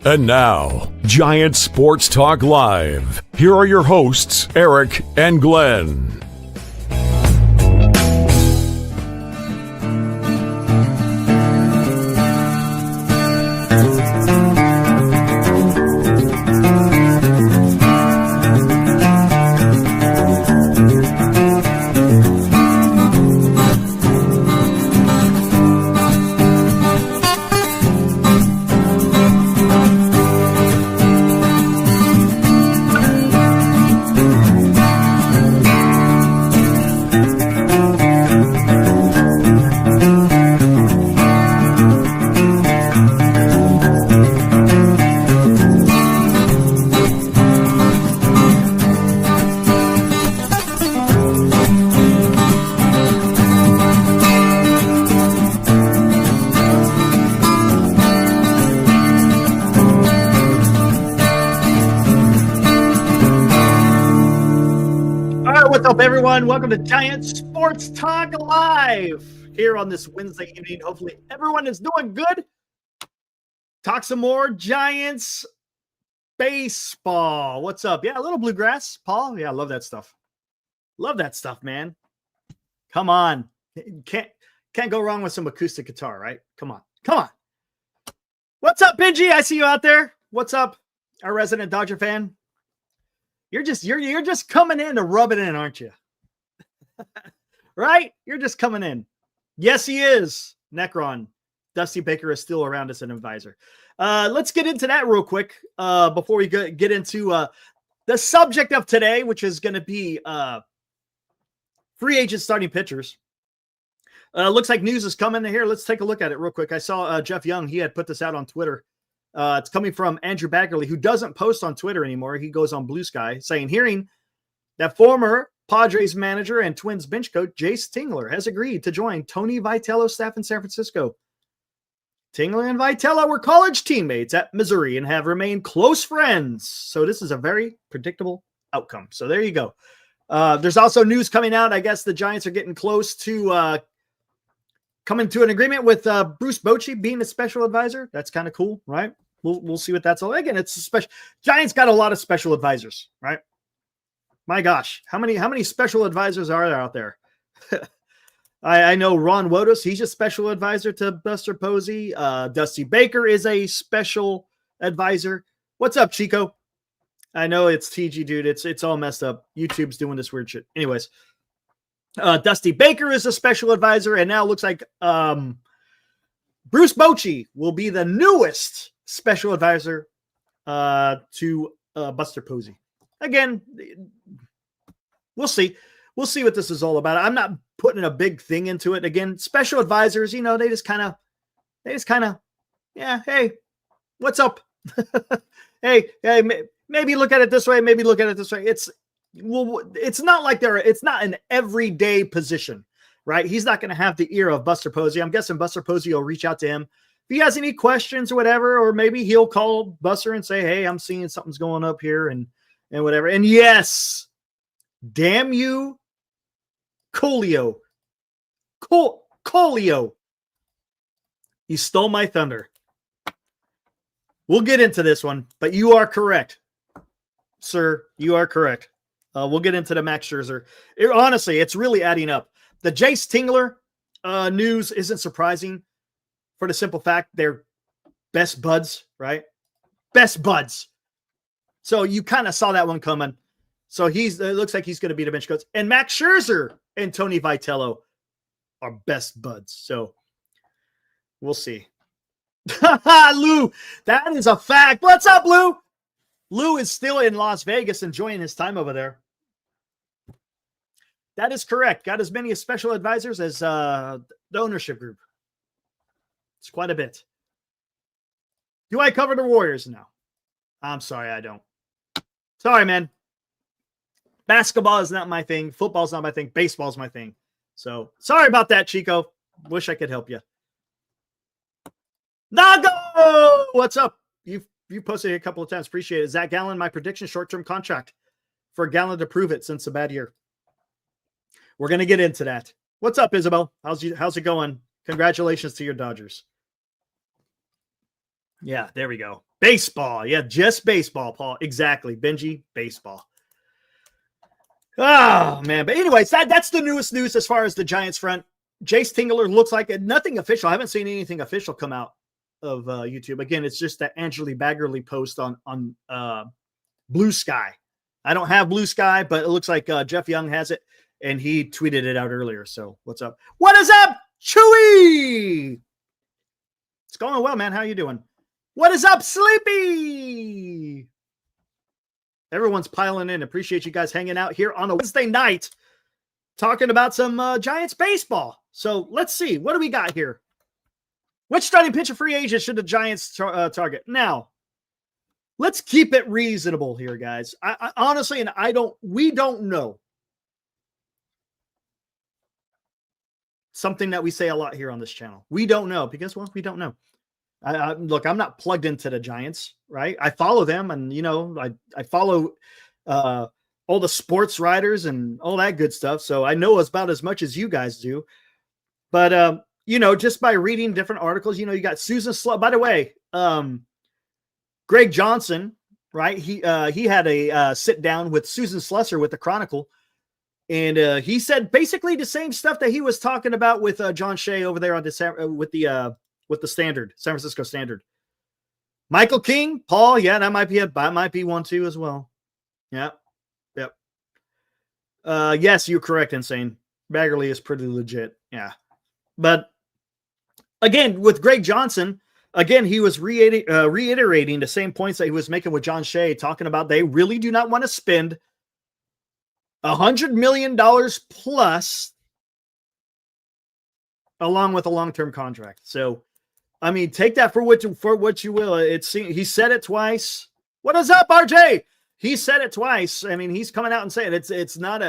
And now, Giant Sports Talk Live. Here are your hosts, Eric and Glenn. Everyone, welcome to Giant Sports Talk Live here on this Wednesday evening. Hopefully everyone is doing good. Talk some more Giants baseball. What's up? Yeah, a little bluegrass, Paul. Yeah, I love that stuff. Love that stuff, man. Come on. Can't go wrong with some acoustic guitar, right? Come on. What's up, Benji? I see you out there. What's up, our resident Dodger fan? You're just coming in to rub it in, aren't you? Right? You're just coming in. Yes, he is. Necron. Dusty Baker is still around as an advisor. Let's get into that real quick before we get into the subject of today, which is going to be free agent starting pitchers. Looks like news is coming in here. Let's take a look at it real quick. I saw Jeff Young. He had put this out on Twitter. It's coming from Andrew Baggerly, who doesn't post on Twitter anymore. He goes on Blue Sky, saying, hearing that former Padres manager and Twins bench coach Jace Tingler has agreed to join Tony Vitello's staff in San Francisco. Tingler and Vitello were college teammates at Missouri and have remained close friends. So this is a very predictable outcome. So there you go. There's also news coming out. I guess the Giants are getting close to coming to an agreement with Bruce Bochy being a special advisor. That's kind of cool, right? We'll see what that's all. Again, it's a special. Giants got a lot of special advisors, right? My gosh, how many special advisors are there out there? I know Ron Wodos, he's a special advisor to Buster Posey. Dusty Baker is a special advisor. What's up, Chico? I know it's TG, dude. It's all messed up. YouTube's doing this weird shit. Anyways, Dusty Baker is a special advisor, and now it looks like Bruce Bochy will be the newest special advisor to Buster Posey. Again, we'll see. We'll see what this is all about. I'm not putting a big thing into it. Again, special advisors, they just kind of, yeah, hey, what's up? hey, maybe look at it this way. Maybe look at it this way. It's not like it's not an everyday position, right? He's not going to have the ear of Buster Posey. I'm guessing Buster Posey will reach out to him if he has any questions or whatever, or maybe he'll call Buster and say, hey, I'm seeing something's going up here and whatever. And yes, damn you, Colio. Colio. You stole my thunder. We'll get into this one, but you are correct, sir. You are correct. We'll get into the Max Scherzer. Honestly, it's really adding up. The Jace Tingler news isn't surprising for the simple fact they're best buds, right? Best buds. So you kind of saw that one coming. So it looks like he's going to be the bench coach. And Max Scherzer and Tony Vitello are best buds. So we'll see. Lou, that is a fact. What's up, Lou? Lou is still in Las Vegas enjoying his time over there. That is correct. Got as many special advisors as the ownership group. It's quite a bit. Do I cover the Warriors now? I'm sorry, I don't. Sorry, man. Basketball is not my thing. Football is not my thing. Baseball is my thing. So sorry about that, Chico. Wish I could help you. Nago! What's up? You posted it a couple of times. Appreciate it. Zach Gallen, my prediction, short-term contract for Gallen to prove it since a bad year. We're going to get into that. What's up, Isabel? How's it going? Congratulations to your Dodgers. Yeah, there we go. Baseball. Yeah, just baseball, Paul. Exactly. Benji, baseball. Oh, man. But anyways, that's the newest news as far as the Giants front. Jace Tingler looks like it. Nothing official. I haven't seen anything official come out of YouTube. Again, it's just that Angeli Baggerly post on Blue Sky. I don't have Blue Sky, but it looks like Jeff Young has it, and he tweeted it out earlier. So what's up? What is up, Chewy? It's going well, man. How you doing? What is up, Sleepy? Everyone's piling in. Appreciate you guys hanging out here on a Wednesday night talking about some Giants baseball. So let's see. What do we got here? Which starting pitcher free agent should the Giants target? Now, let's keep it reasonable here, guys. I honestly, and we don't know. Something that we say a lot here on this channel. We don't know because, well, we don't know. Look, I'm not plugged into the Giants, right? I follow them, and I follow all the sports writers and all that good stuff. So I know about as much as you guys do. But just by reading different articles, you got Susan Slusser. By the way, Greg Johnson, right? He had a sit down with Susan Slusser with the Chronicle, and he said basically the same stuff that he was talking about with John Shea over there on with the Standard, San Francisco Standard. Michael King, Paul, yeah, that might be one too as well. Yeah, yep. Yes, you're correct, Insane. Baggerly is pretty legit. Yeah, but again, with Greg Johnson, again, he was reiterating the same points that he was making with John Shea, talking about they really do not want to spend $100 million plus along with a long-term contract. So, I mean, take that for what you will. He said it twice. What is up, RJ? He said it twice. I mean, he's coming out and saying it's not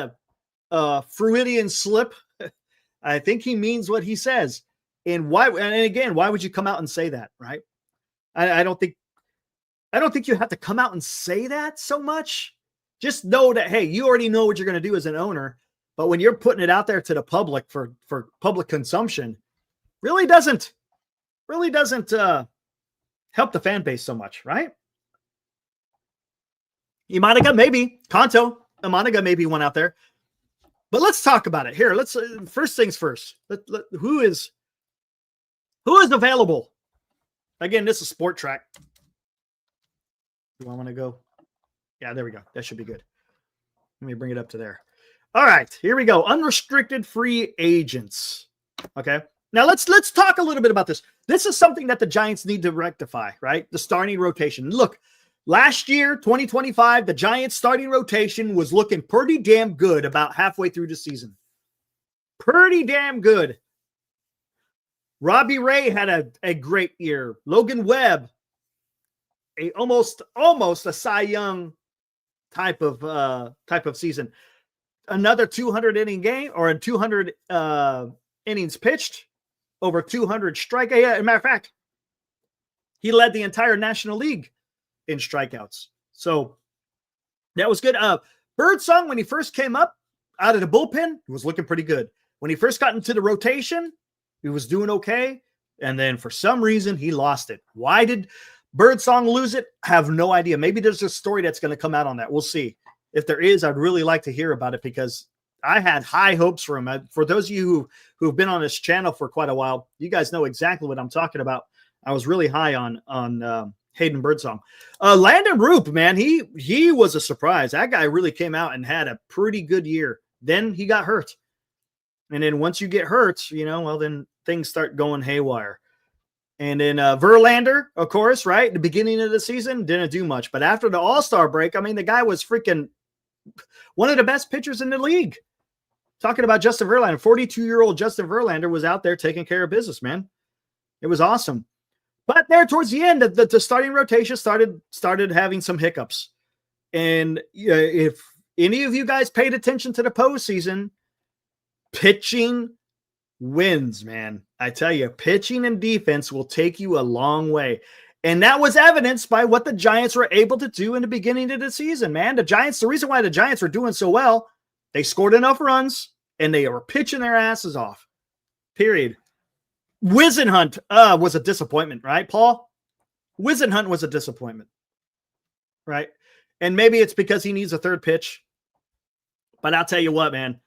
a Freudian slip. I think he means what he says. And why? And again, why would you come out and say that, right? I don't think you have to come out and say that so much. Just know that, hey, you already know what you're going to do as an owner. But when you're putting it out there to the public for public consumption, really doesn't help the fan base so much, right? Imanaga, maybe. Kanto, Imanaga, maybe one out there. But let's talk about it here. Let's first things first. Who is available? Again, this is Sport Track. Do I want to go? Yeah, there we go. That should be good. Let me bring it up to there. All right, here we go. Unrestricted free agents. Okay. Now let's talk a little bit about this. This is something that the Giants need to rectify, right? The starting rotation. Look, last year, 2025, the Giants starting rotation was looking pretty damn good about halfway through the season. Pretty damn good. Robbie Ray had a great year. Logan Webb, almost a Cy Young type of season. Another 200 inning game or 200 innings pitched, over 200 strikeouts. Yeah, as a matter of fact, he led the entire National League in strikeouts. So that was good. Birdsong, when he first came up out of the bullpen, he was looking pretty good. When he first got into the rotation, he was doing okay. And then for some reason, he lost it. Why did Birdsong lose it? Have no idea. Maybe there's a story that's going to come out on that. We'll see. If there is, I'd really like to hear about it because I had high hopes for him. For those of you who've been on this channel for quite a while, you guys know exactly what I'm talking about. I was really high on Hayden Birdsong. Landon Roop, man, he was a surprise. That guy really came out and had a pretty good year. Then he got hurt. And then once you get hurt, then things start going haywire. And then Verlander, of course, right? The beginning of the season didn't do much. But after the All-Star break, I mean, the guy was freaking one of the best pitchers in the league. Talking about Justin Verlander, 42-year-old Justin Verlander was out there taking care of business, man. It was awesome. But there towards the end, the starting rotation started having some hiccups. And if any of you guys paid attention to the postseason, pitching wins, man. I tell you, pitching and defense will take you a long way. And that was evidenced by what the Giants were able to do in the beginning of the season, man. The reason why the Giants were doing so well, they scored enough runs and they were pitching their asses off. Period. Wisenhunt was a disappointment, right, Paul? Wisenhunt was a disappointment, right? And maybe it's because he needs a third pitch. But I'll tell you what, man.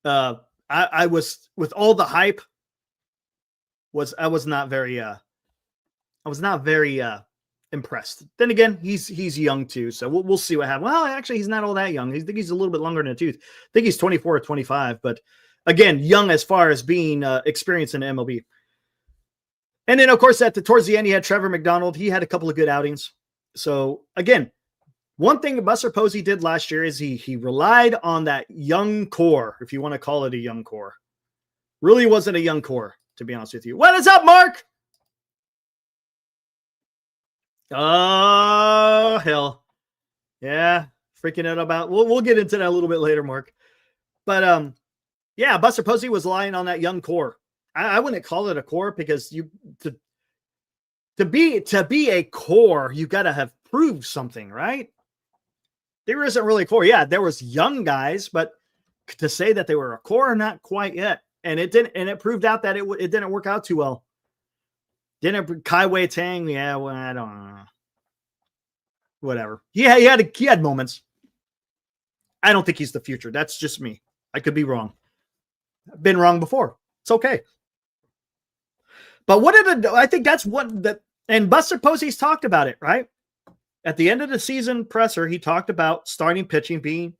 I was, with all the hype, I was not very impressed. Then again, he's young too, so we'll see what happens. Well, actually, he's not all that young. I think he's a little bit longer in the tooth. I think he's 24 or 25, but again, young as far as being experienced in the MLB. And then, of course, towards the end, he had Trevor McDonald. He had a couple of good outings. So again, one thing Buster Posey did last year is he relied on that young core, if you want to call it a young core. Really wasn't a young core, to be honest with you. What is up, Mark? Oh, hell. Yeah, freaking out about. We'll get into that a little bit later, Mark. But yeah, Buster Posey was relying on that young core. I wouldn't call it a core because to be a core, you got to have proved something, right? There isn't really a core. Yeah, there was young guys, but to say that they were a core, not quite yet. And it didn't. And it proved out that it didn't work out too well. Didn't Kai Wei Tang? Yeah, well, I don't know. Whatever. Yeah, he had moments. I don't think he's the future. That's just me. I could be wrong. I've been wrong before. It's okay. But I think that's and Buster Posey's talked about it, right? At the end of the season presser, he talked about starting pitching being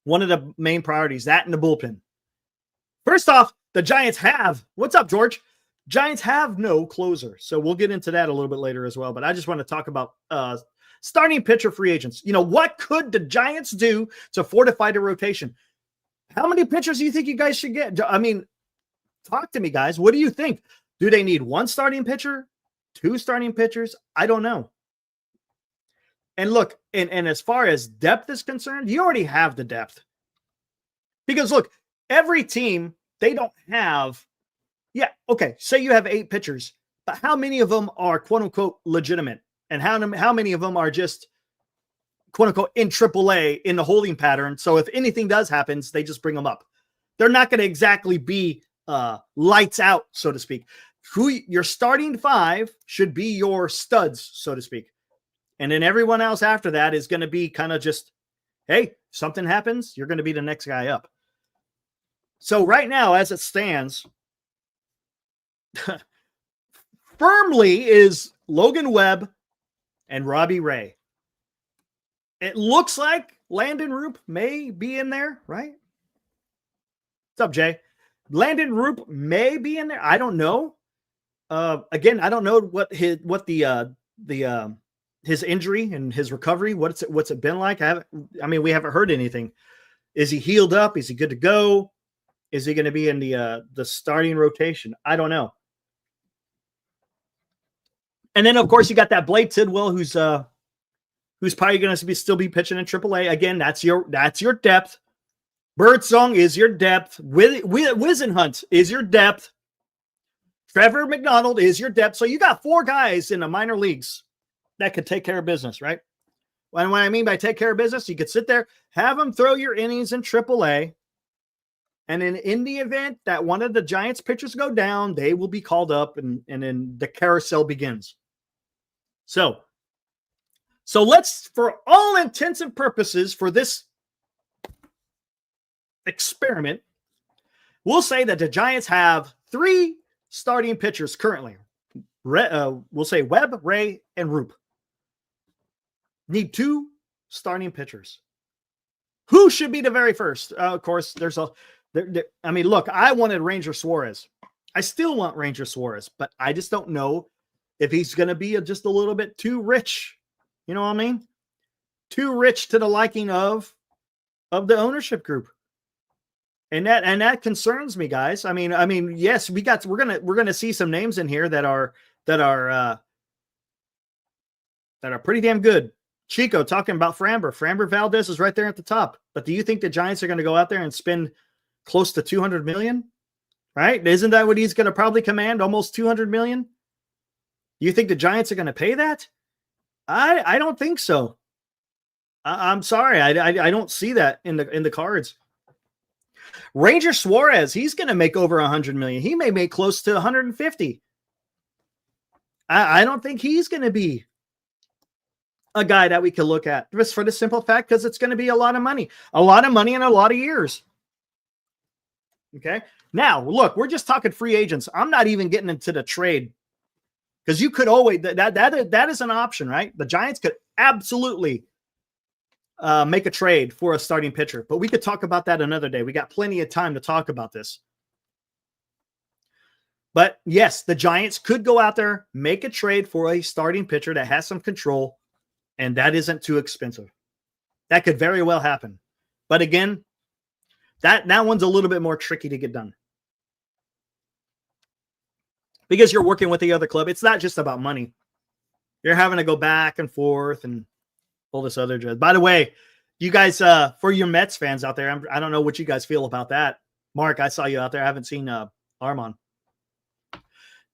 one of the main priorities, that and the bullpen. First off, the Giants what's up, George? Giants have no closer. So we'll get into that a little bit later as well. But I just want to talk about starting pitcher free agents. What could the Giants do to fortify the rotation? How many pitchers do you think you guys should get? I mean, talk to me, guys. What do you think? Do they need one starting pitcher? Two starting pitchers? I don't know. And look, and as far as depth is concerned, you already have the depth. Because look, every team, they don't have, okay, say you have 8 pitchers, but how many of them are quote unquote legitimate? And how many of them are just quote unquote in AAA in the holding pattern? So if anything does happen, they just bring them up. They're not going to exactly be lights out, so to speak. Your starting 5 should be your studs, so to speak. And then everyone else after that is going to be kind of just, hey, something happens, you're going to be the next guy up. So right now, as it stands, firmly is Logan Webb and Robbie Ray. It looks like Landon Roop may be in there, right? What's up, Jay? Landon Roop may be in there. I don't know. Again, I don't know what his injury and his recovery, what's it been like? We haven't heard anything. Is he healed up? Is he good to go? Is he going to be in the starting rotation? I don't know. And then of course you got that Blake Tidwell who's probably going to still be pitching in AAA. Again, that's your depth. Birdsong is your depth. Wisenhunt is your depth. Trevor McDonald is your depth. So you got 4 guys in the minor leagues that could take care of business, right? And what I mean by take care of business, you could sit there, have them throw your innings in AAA, and then in the event that one of the Giants pitchers go down, they will be called up, and then the carousel begins. So let's, for all intents and purposes, for this experiment, we'll say that the Giants have 3 starting pitchers currently. We'll say Webb, Ray, and Roop. Need 2 starting pitchers. Who should be the very first? Of course, look, I wanted Ranger Suarez. I still want Ranger Suarez, but I just don't know if he's going to be just a little bit too rich. You know what I mean? Too rich to the liking of the ownership group. And that concerns me, guys. I mean, yes, we're gonna see some names in here that are pretty damn good. Chico talking about Framber Valdez is right there at the top. But do you think the Giants are going to go out there and spend close to $200 million? Right? Isn't that what he's going to probably command? Almost $200 million? You think the Giants are going to pay that? I don't think so. I'm sorry. I don't see that in the cards. Ranger Suarez, he's going to make over $100 million. He may make close to 150. I don't think he's going to be a guy that we can look at just for the simple fact because it's going to be a lot of money in a lot of years. Okay. Now, look, we're just talking free agents. I'm not even getting into the trade because you could always that is an option, right? The Giants could absolutely make a trade for a starting pitcher, but we could talk about that another day. We got plenty of time to talk about this. But yes, the Giants could go out there, make a trade for a starting pitcher that has some control, and that isn't too expensive. That could very well happen. But again, that one's a little bit more tricky to get done. Because you're working with the other club. It's not just about money. You're having to go back and forth and all this other jazz. By the way, you guys, for your Mets fans out there, I don't know what you guys feel about that. Mark, I saw you out there. I haven't seen Armand.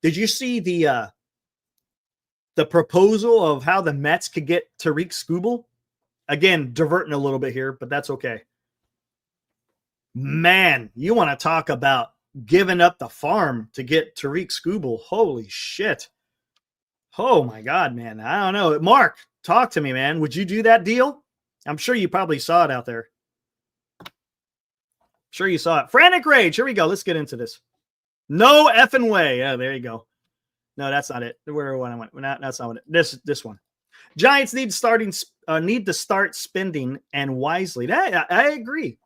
Did you see the proposal of how the Mets could get Tariq Skubal? Again, diverting a little bit here, but that's okay. Man, you want to talk about giving up the farm to get Tariq Skubal. Holy shit. Oh my God, man. I don't know. Mark, talk to me, man. Would you do that deal? I'm sure you probably saw it out there. Sure you saw it. Frantic Rage. Here we go. Let's get into this. No effing way. Yeah, there you go. No, that's not it. Where I went. That's not it. This one. Giants need to start spending and wisely. I agree.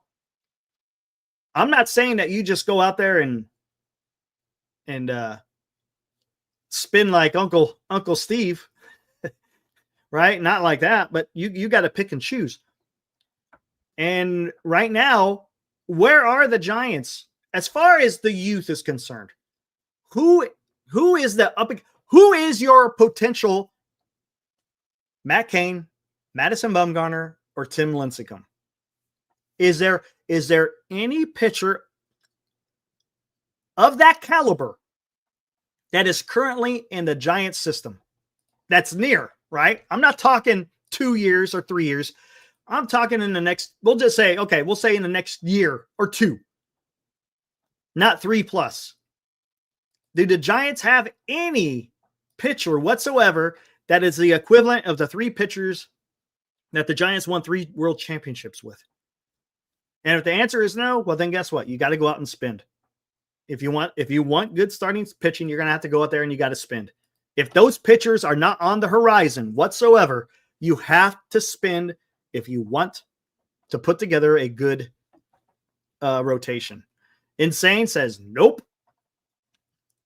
I'm not saying that you just go out there and spin like Uncle Steve, right? Not like that, but you got to pick and choose. And right now, where are the Giants as far as the youth is concerned? Who is your potential Matt Cain, Madison Bumgarner, or Tim Lincecum? Is there any pitcher of that caliber that is currently in the Giants system that's near, right? I'm not talking 2 years or 3 years. I'm talking in the next, we'll say in the next year or two, not 3+. Do the Giants have any pitcher whatsoever that is the equivalent of the 3 pitchers that the Giants won 3 world championships with? And if the answer is no, well, then guess what? You got to go out and spend. If you want good starting pitching, you're going to have to go out there and you got to spend. If those pitchers are not on the horizon whatsoever, you have to spend if you want to put together a good rotation. Insane says, nope.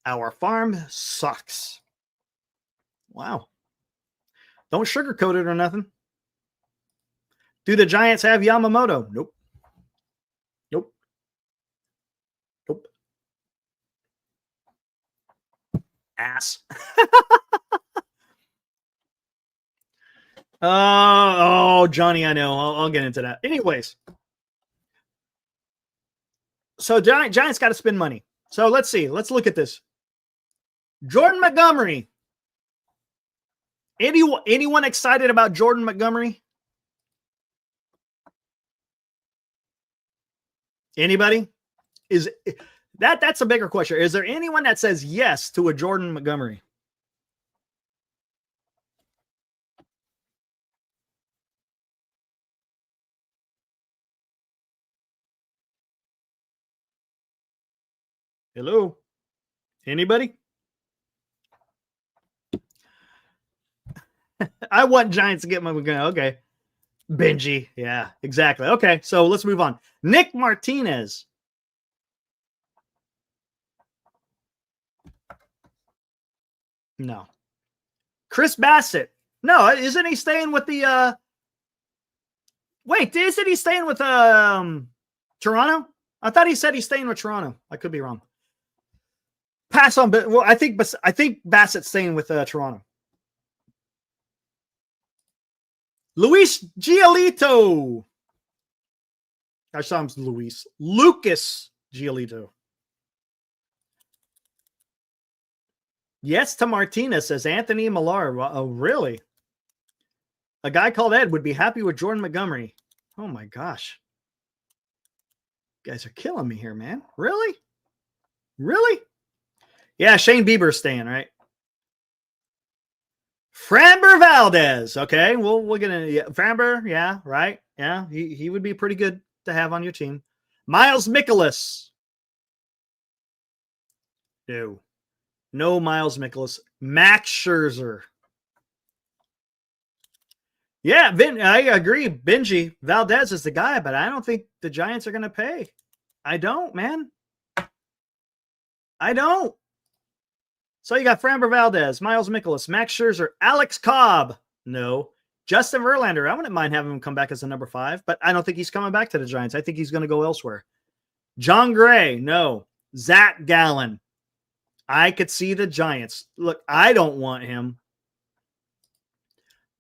Our farm sucks. Wow. Don't sugarcoat it or nothing. Do the Giants have Yamamoto? Nope. Nope. Nope. Ass. Oh, Johnny, I know. I'll get into that. Anyways. So Giants got to spend money. So let's see. Let's look at this. Jordan Montgomery. Anyone excited about Jordan Montgomery? Anybody? That's a bigger question. Is there anyone that says yes to a Jordan Montgomery? Hello? Anybody? I want Giants to get Montgomery. Okay. Benji. Yeah, exactly. Okay, so let's move on. Nick Martinez. No. Chris Bassett. No, isn't he staying with the Wait, isn't he staying with Toronto? I thought he said he's staying with Toronto. I could be wrong. Pass on, but well, I think Bassett's staying with Toronto. Luis Giolito. I saw him Luis. Lucas Giolito. Yes to Martinez, says Anthony Millar. Oh, really? A guy called Ed would be happy with Jordan Montgomery. Oh, my gosh. You guys are killing me here, man. Really? Really? Yeah, Shane Bieber's staying, right? Framber Valdez. Okay, well, we're gonna Framber. Yeah, right. Yeah, he would be pretty good to have on your team. Miles Mikolas. No Miles Mikolas. Max Scherzer. Yeah, I agree. Benji Valdez is the guy, but I don't think the Giants are going to pay. I don't, man. I don't. So you got Framber Valdez, Miles Mikolas, Max Scherzer, Alex Cobb. No. Justin Verlander. I wouldn't mind having him come back as a number 5, but I don't think he's coming back to the Giants. I think he's going to go elsewhere. John Gray. No. Zach Gallen. I could see the Giants. Look, I don't want him.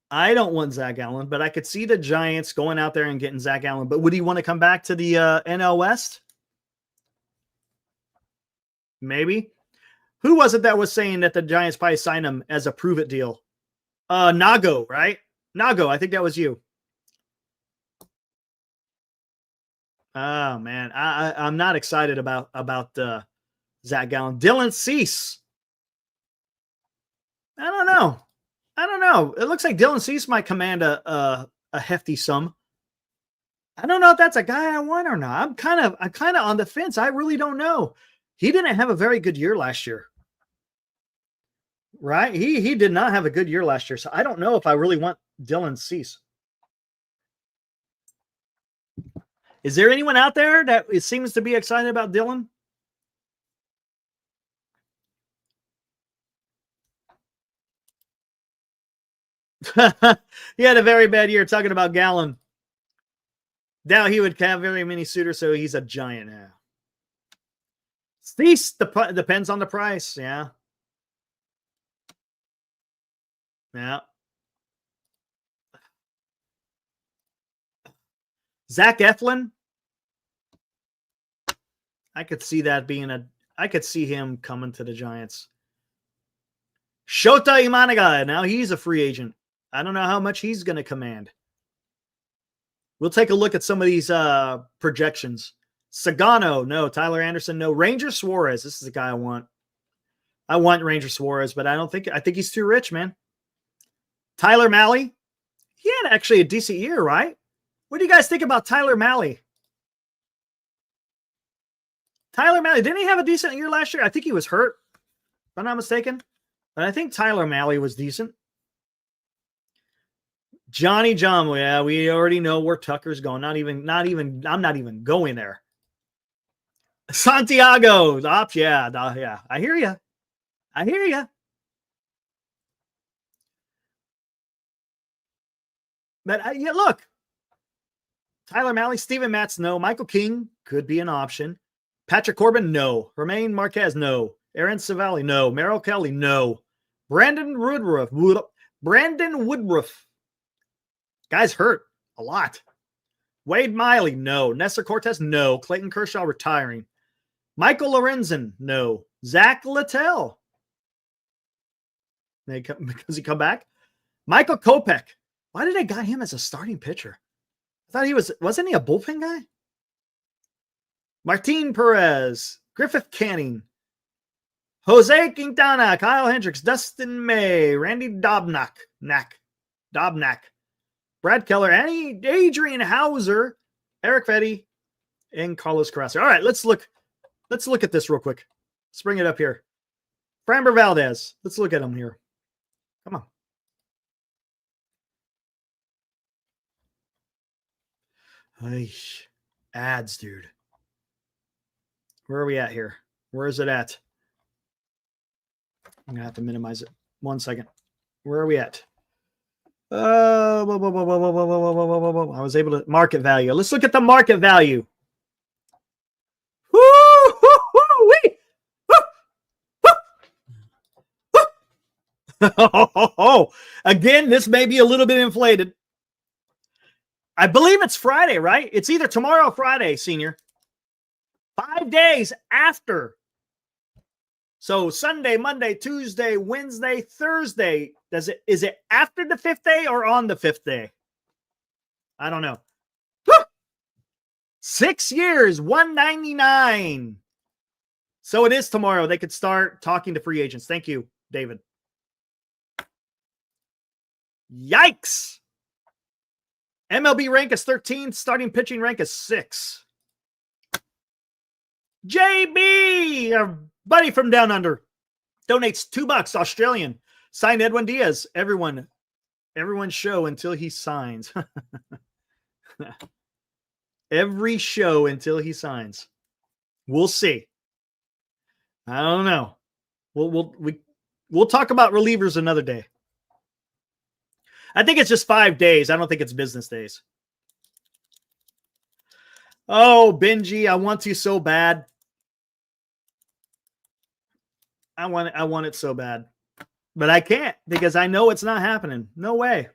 I don't want Zach Gallen, but I could see the Giants going out there and getting Zach Gallen. But would he want to come back to the NL West? Maybe. Who was it that was saying that the Giants probably signed him as a prove-it deal? Nago, right? Nago, I think that was you. Oh, man. I'm not excited about Zach Gallen. Dylan Cease. I don't know. It looks like Dylan Cease might command a hefty sum. I don't know if that's a guy I want or not. I'm kind of on the fence. I really don't know. He didn't have a very good year last year. Right? He did not have a good year last year. So I don't know if I really want Dylan Cease. Is there anyone out there that seems to be excited about Dylan? He had a very bad year. Talking about Gallen. Now he would have very many suitors, so he's a giant now. Cease depends on the price. Yeah. Yeah. Zach Eflin. I could see that being I could see him coming to the Giants. Shota Imanaga. Now he's a free agent. I don't know how much he's going to command. We'll take a look at some of these projections. Sagano, no. Tyler Anderson, no. Ranger Suarez. This is the guy I want. I want Ranger Suarez, but I think he's too rich, man. Tyler Mahle. He had actually a decent year, right? What do you guys think about Tyler Mahle? Tyler Mahle, didn't he have a decent year last year? I think he was hurt, if I'm not mistaken. But I think Tyler Mahle was decent. Johnny John, yeah, we already know where Tucker's going. I'm not even going there. Santiago, yeah. I hear you. But yeah, look. Tyler Mahle, Steven Matz, no. Michael King could be an option. Patrick Corbin, no. Romain Marquez, no. Aaron Savali, no. Merrill Kelly, no. Brandon Woodruff. Guy's hurt a lot. Wade Miley, no. Nestor Cortez, no. Clayton Kershaw retiring. Michael Lorenzen, no. Zach Littell. Because he come back? Michael Kopech. Why did I got him as a starting pitcher? I thought wasn't he a bullpen guy? Martin Perez, Griffith Canning, Jose Quintana, Kyle Hendricks, Dustin May, Randy Dobnak, Brad Keller, Adrian Hauser, Eric Fetty, and Carlos Carrasco. All right, let's look at this real quick. Let's bring it up here. Framber Valdez. Let's look at him here. Come on. Ads, dude. Where are we at here? Where is it at? I'm going to have to minimize it. 1 second. Where are we at? I was able to market value. Let's look at the market value. Again, this may be a little bit inflated. I believe it's Friday, right? It's either tomorrow or Friday, senior. 5 days after. So Sunday, Monday, Tuesday, Wednesday, Thursday. Is it after the 5th day or on the 5th day? I don't know. 6 years, $199. So it is tomorrow. They could start talking to free agents. Thank you, David. Yikes. MLB rank is 13. Starting pitching rank is 6. JB, our buddy from down under, donates $2 Australian. Sign Edwin Diaz. Everyone show until he signs. Every show until he signs. We'll see. I don't know. We'll talk about relievers another day. I think it's just 5 days. I don't think it's business days. Oh, Benji, I want to so bad. I want it so bad. But I can't because I know it's not happening. No way.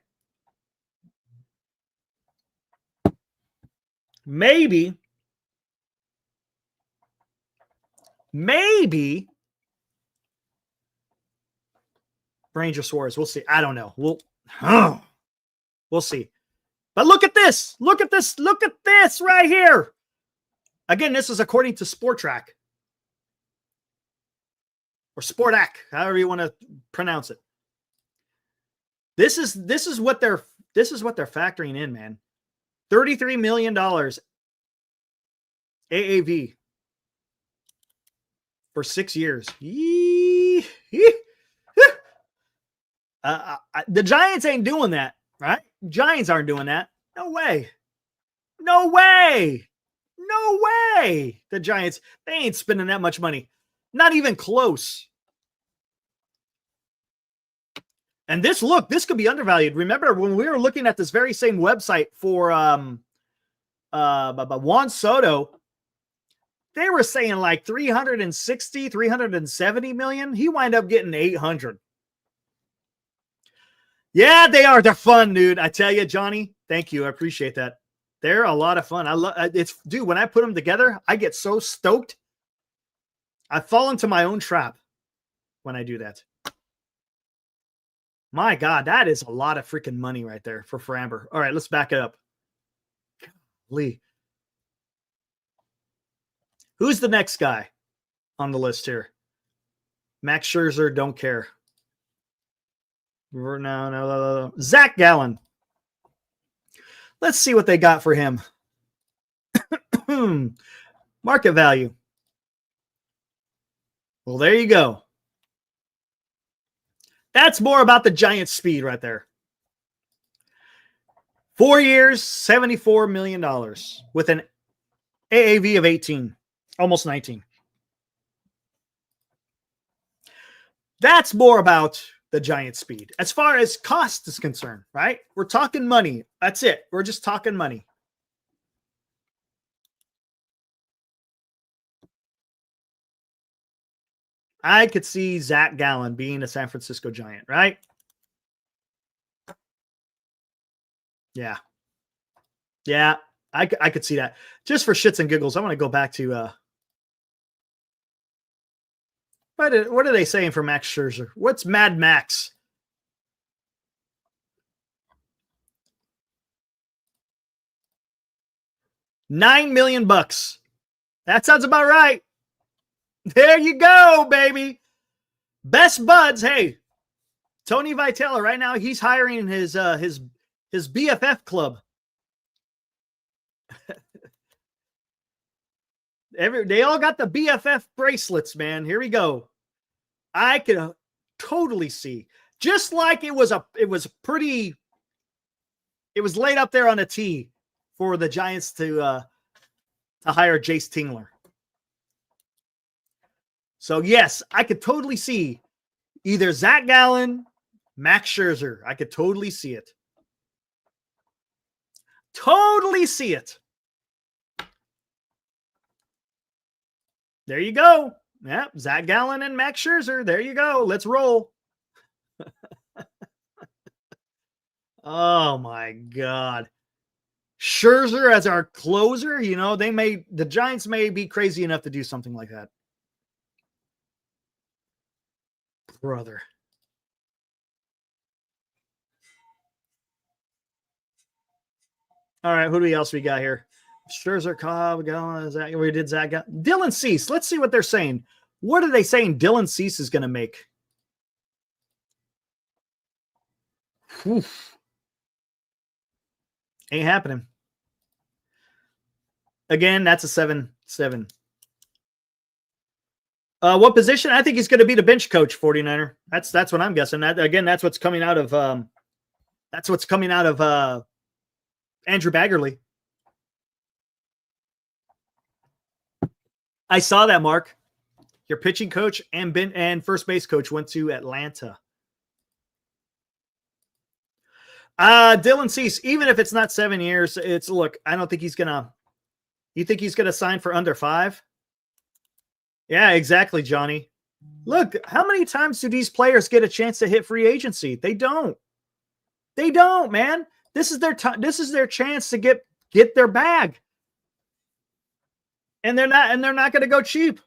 Maybe Ranger Suarez. We'll see. I don't know. We'll see. But look at this. Look at this. Look at this right here. Again, this is according to Sport Track. Or Sportac, however you want to pronounce it. This is what they're factoring in, man. $33 million AAV for 6 years. The Giants ain't doing that, right? Giants aren't doing that. No way. No way. No way. The Giants, they ain't spending that much money. Not even close. And this could be undervalued. Remember when we were looking at this very same website for Juan Soto, they were saying like 360, 370 million. He wind up getting 800. Yeah, they are. They're fun, dude. I tell you, Johnny, thank you. I appreciate that. They're a lot of fun. I love it's, dude. When I put them together, I get so stoked. I fall into my own trap when I do that. My God, that is a lot of freaking money right there for Framber. All right, let's back it up. Lee. Who's the next guy on the list here? Max Scherzer, don't care. No. Zach Gallen. Let's see what they got for him. Market value. Well, there you go. That's more about the Giants' speed right there. 4 years, $74 million with an AAV of 18, almost 19. That's more about the Giants' speed. As far as cost is concerned, right? We're talking money. That's it. We're just talking money. I could see Zach Gallen being a San Francisco Giant, right? Yeah. Yeah, I could see that. Just for shits and giggles, I want to go back to what are they saying for Max Scherzer? What's Mad Max? $9 million. That sounds about right. There you go, baby. Best buds. Hey, Tony Vitello right now, he's hiring his BFF club. They all got the BFF bracelets, man. Here we go. I could totally see, just like it was laid up there on a tee for the Giants to hire Jace Tingler. So, yes, I could totally see either Zach Gallen, Max Scherzer. I could totally see it. Totally see it. There you go. Yeah, Zach Gallen and Max Scherzer. There you go. Let's roll. Oh, my God. Scherzer as our closer, you know, the Giants may be crazy enough to do something like that. Brother. All right, who else we got here? Scherzer, Cobb, Zach, we did Zach. Dylan Cease. Let's see what they're saying. What are they saying Dylan Cease is going to make? Whew. Ain't happening. Again, that's a 7-7. What position? I think he's going to be the bench coach, 49er. That's what I'm guessing. That's what's coming out of Andrew Baggerly. I saw that, Mark. Your pitching coach and first base coach went to Atlanta. Dylan Cease, even if it's not 7 years, I don't think he's gonna. You think he's gonna sign for under 5? Yeah, exactly, Johnny. Look, how many times do these players get a chance to hit free agency? They don't. They don't, man. This is their time. This is their chance to get their bag. And they're not going to go cheap.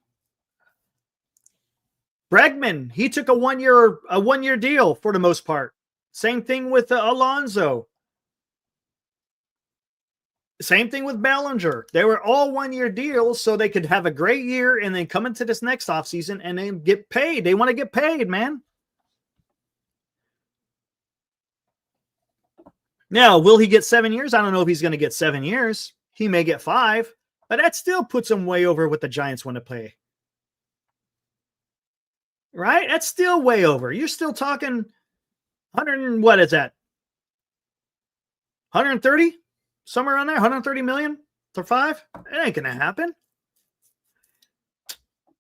Bregman, he took a one year deal for the most part. Same thing with Alonso. Same thing with Bellinger. They were all 1 year deals so they could have a great year and then come into this next offseason and then get paid. They want to get paid, man. Now, will he get 7 years? I don't know if he's going to get 7 years. He may get 5, but that still puts him way over what the Giants want to pay. Right? That's still way over. You're still talking 100, what is that? 130? Somewhere around there, 130 million for 5? It ain't going to happen.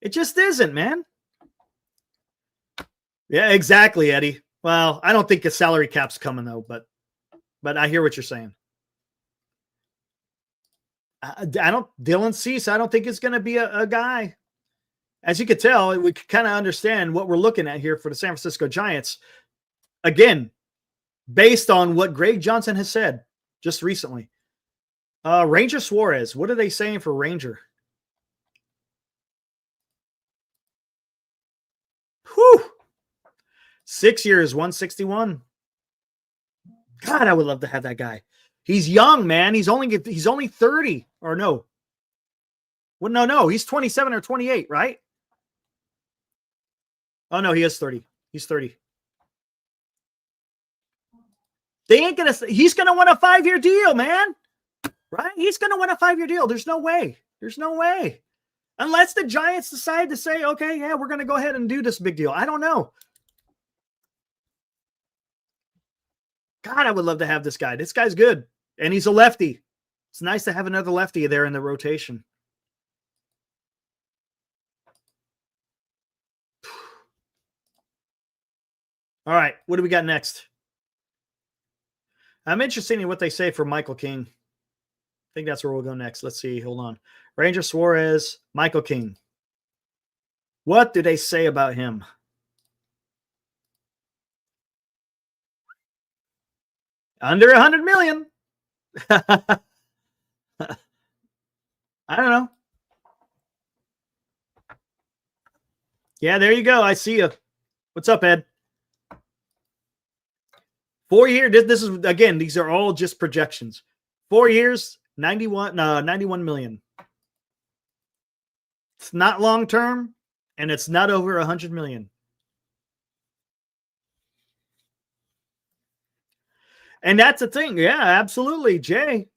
It just isn't, man. Yeah, exactly, Eddie. Well, I don't think a salary cap's coming, though, but I hear what you're saying. Dylan Cease, I don't think it's going to be a guy. As you could tell, we kind of understand what we're looking at here for the San Francisco Giants. Again, based on what Greg Johnson has said just recently. Ranger Suarez, what are they saying for Ranger? Whew. 6 years, 161. God, I would love to have that guy. He's young, man. He's only 30, or no. Well, no. He's 27 or 28, right? Oh no, he is 30. He's 30. He's gonna want a 5-year deal, man. Right? He's gonna want a 5-year deal. There's no way. Unless the Giants decide to say, okay, yeah, we're gonna go ahead and do this big deal. I don't know. God, I would love to have this guy. This guy's good. And he's a lefty. It's nice to have another lefty there in the rotation. All right, what do we got next? I'm interested in what they say for Michael King. I think that's where we'll go next. Let's see. Hold on. Ranger Suarez, Michael King. What do they say about him? Under 100 million. I don't know. Yeah, there you go. I see you. What's up, Ed? 4 years. This is, again, these are all just projections. 4 years, 91 million. It's not long term, and it's not over 100 million. And that's the thing. Yeah, absolutely, Jay.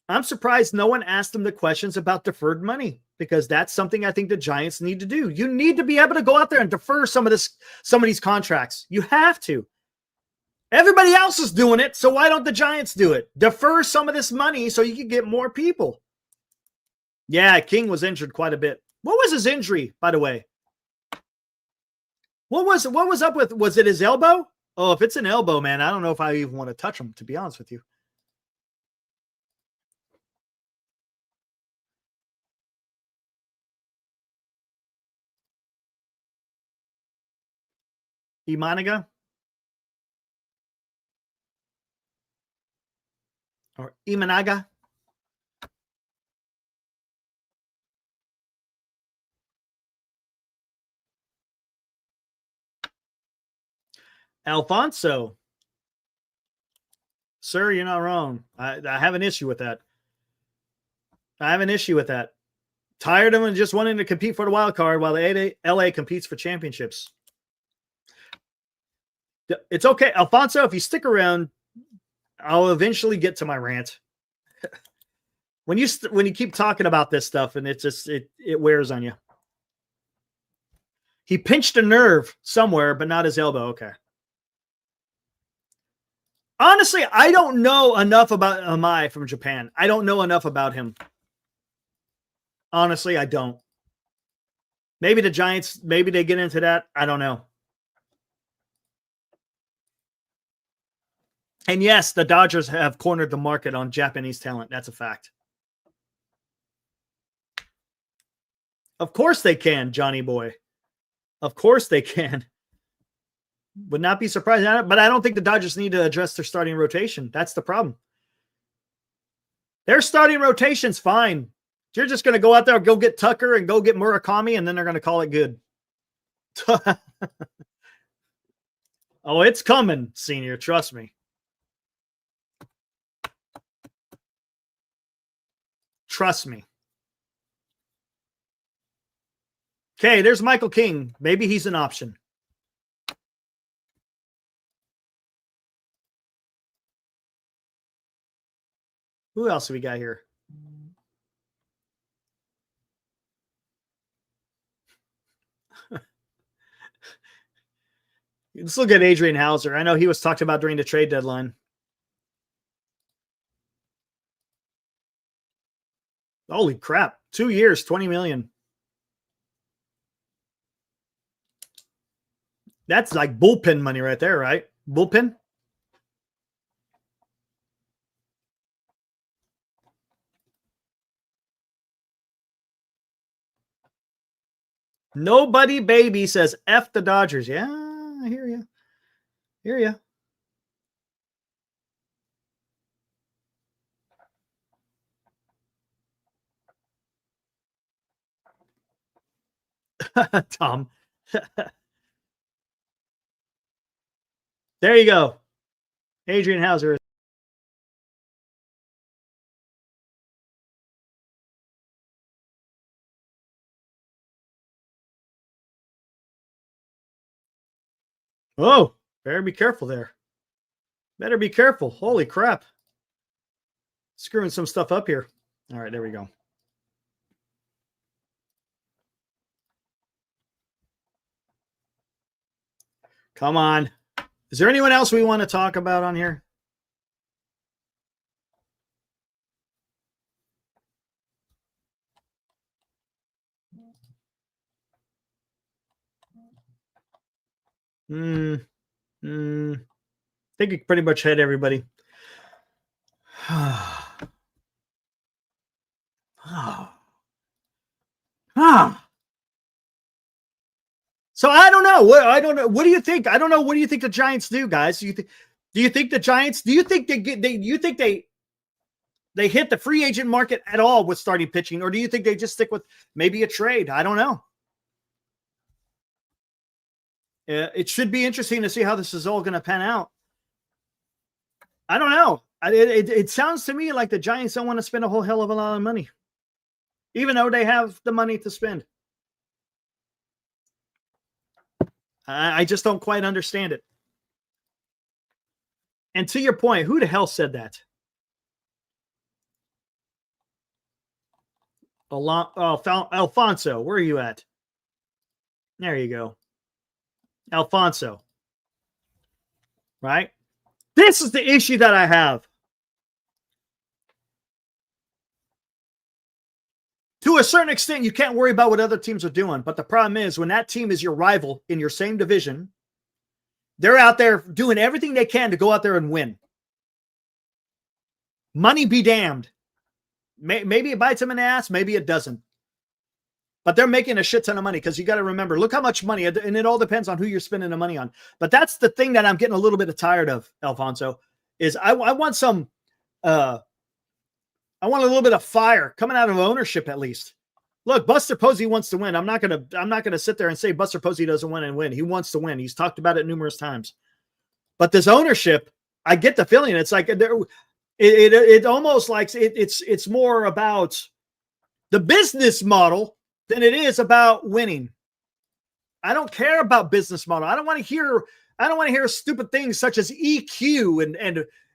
I'm surprised no one asked him the questions about deferred money, because that's something I think the Giants need to do. You need to be able to go out there and defer some of these contracts. You have to. Everybody else is doing it, so why don't the Giants do it? Defer some of this money so you can get more people. Yeah, King was injured quite a bit. What was his injury, by the way? What was up with? Was it his elbow? Oh, if it's an elbow, man, I don't know if I even want to touch him, to be honest with you. Imanaga? Or Imanaga? Alfonso. Sir, you're not wrong. I have an issue with that. Tired of them just wanting to compete for the wild card while the LA competes for championships. It's okay, Alfonso. If you stick around, I'll eventually get to my rant. When you keep talking about this stuff, and it wears on you. He pinched a nerve somewhere, but not his elbow. Okay. Honestly, I don't know enough about Amai from Japan. I don't know enough about him. Honestly, I don't. Maybe the Giants, maybe they get into that. I don't know. And yes, the Dodgers have cornered the market on Japanese talent. That's a fact. Of course they can, Johnny boy. Of course they can. Would not be surprised at it, but I don't think the Dodgers need to address their starting rotation. That's the problem. Their starting rotation's fine. You're just going to go out there, go get Tucker and go get Murakami, and then they're going to call it good. Oh, it's coming, senior. Trust me. Trust me. Okay, there's Michael King. Maybe he's an option. Who else do we got here? Let's look at Adrian Hauser. I know he was talked about during the trade deadline. Holy crap. 2 years, $20 million. That's like bullpen money right there, right? Bullpen? Nobody baby says F the Dodgers. Yeah, I hear you. Hear you. Tom. There you go. Adrian Hauser. Oh, better be careful there. Better be careful. Holy crap. Screwing some stuff up here. All right, there we go. Come on. Is there anyone else we want to talk about on here? I think we pretty much hit everybody. So I don't know. I don't know. What do you think? I don't know. What do you think the Giants do, guys? Do you think the Giants? Do you think they hit the free agent market at all with starting pitching, or do you think they just stick with maybe a trade? I don't know. It should be interesting to see how this is all going to pan out. I don't know. It sounds to me like the Giants don't want to spend a whole hell of a lot of money, even though they have the money to spend. I just don't quite understand it. And to your point, who the hell said that? Alfonso, where are you at? There you go. Alfonso. Right? This is the issue that I have. To a certain extent, you can't worry about what other teams are doing. But the problem is when that team is your rival in your same division, they're out there doing everything they can to go out there and win. Money be damned. Maybe it bites them in the ass. Maybe it doesn't. But they're making a shit ton of money because you got to remember, look how much money, and it all depends on who you're spending the money on. But that's the thing that I'm getting a little bit tired of, Alfonso, is I want some, I want a little bit of fire coming out of ownership at least. Look, Buster Posey wants to win. I'm not gonna sit there and say Buster Posey doesn't want to win. He wants to win. He's talked about it numerous times. But this ownership, I get the feeling it's like it almost like it's more about the business model than it is about winning. I don't care about business model. I don't want to hear I don't want to hear stupid things such as EQ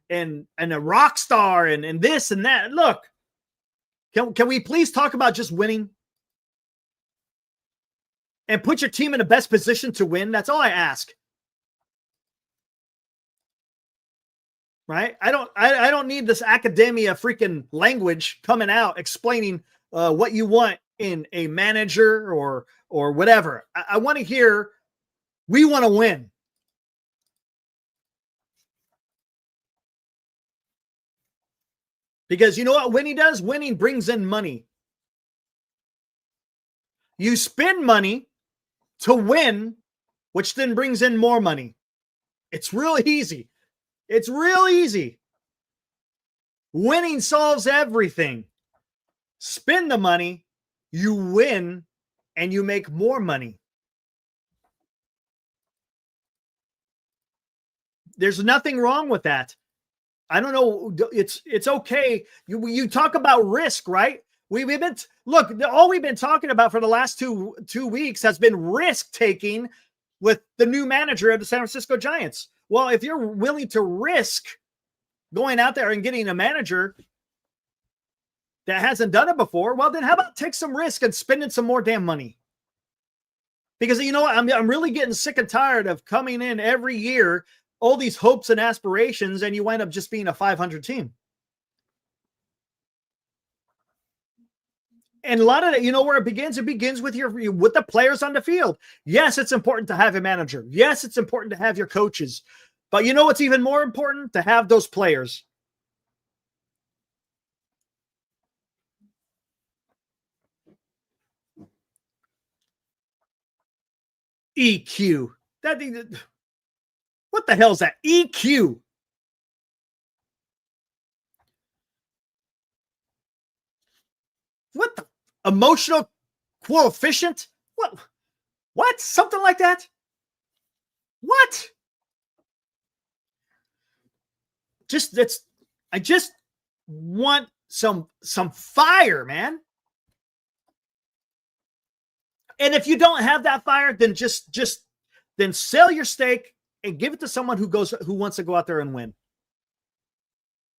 and a rock star and this and that. Look, can we please talk about just winning and put your team in the best position to win? That's all I ask. Right? I don't need this academia freaking language coming out explaining what you want in a manager or whatever. I want to hear we want to win. Because you know what winning does? Winning brings in money. You spend money to win, which then brings in more money. It's really easy. It's real easy. Winning solves everything. Spend the money, you win, and you make more money. There's nothing wrong with that. I don't know. It's okay. You talk about risk, right? We've been look. All we've been talking about for the last two weeks has been risk taking with the new manager of the San Francisco Giants. Well, if you're willing to risk going out there and getting a manager that hasn't done it before, well, then how about take some risk and spending some more damn money? Because you know what? I'm really getting sick and tired of coming in every year, all these hopes and aspirations, and you wind up just being a 500 team. And a lot of that, you know where it begins? It begins with with the players on the field. Yes, it's important to have a manager. Yes, it's important to have your coaches. But you know what's even more important? To have those players. EQ. What the hell is that? EQ. What the emotional coefficient? What? Something like that? What? I just want some fire, man. And if you don't have that fire, then just then sell your stake and give it to someone who wants to go out there and win.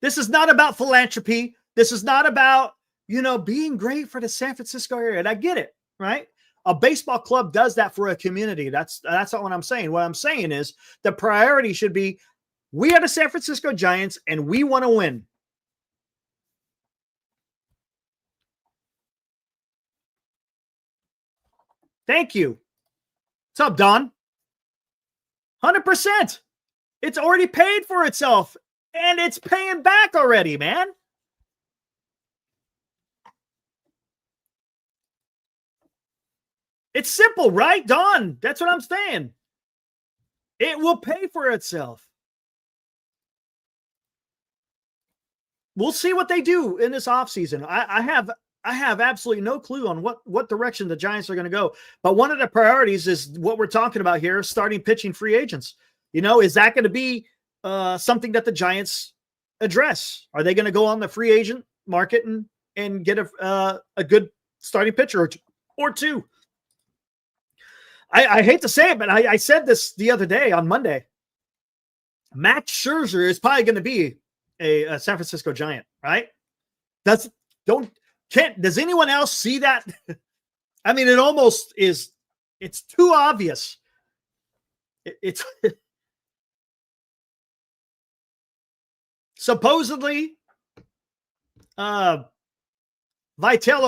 This is not about philanthropy. This is not about, being great for the San Francisco area. And I get it, right? A baseball club does that for a community. That's not what I'm saying. What I'm saying is the priority should be, we are the San Francisco Giants and we want to win. Thank you. What's up, Don? 100%. It's already paid for itself and it's paying back already, man. It's simple, right, Don? That's what I'm saying. It will pay for itself. We'll see what they do in this offseason. I have absolutely no clue on what direction the Giants are going to go. But one of the priorities is what we're talking about here, starting pitching free agents. Is that going to be something that the Giants address? Are they going to go on the free agent market and get a good starting pitcher or two? I hate to say it, but I said this the other day on Monday. Max Scherzer is probably going to be a San Francisco Giant, right? Does anyone else see that? I mean, it almost is. It's too obvious. It's supposedly Vitello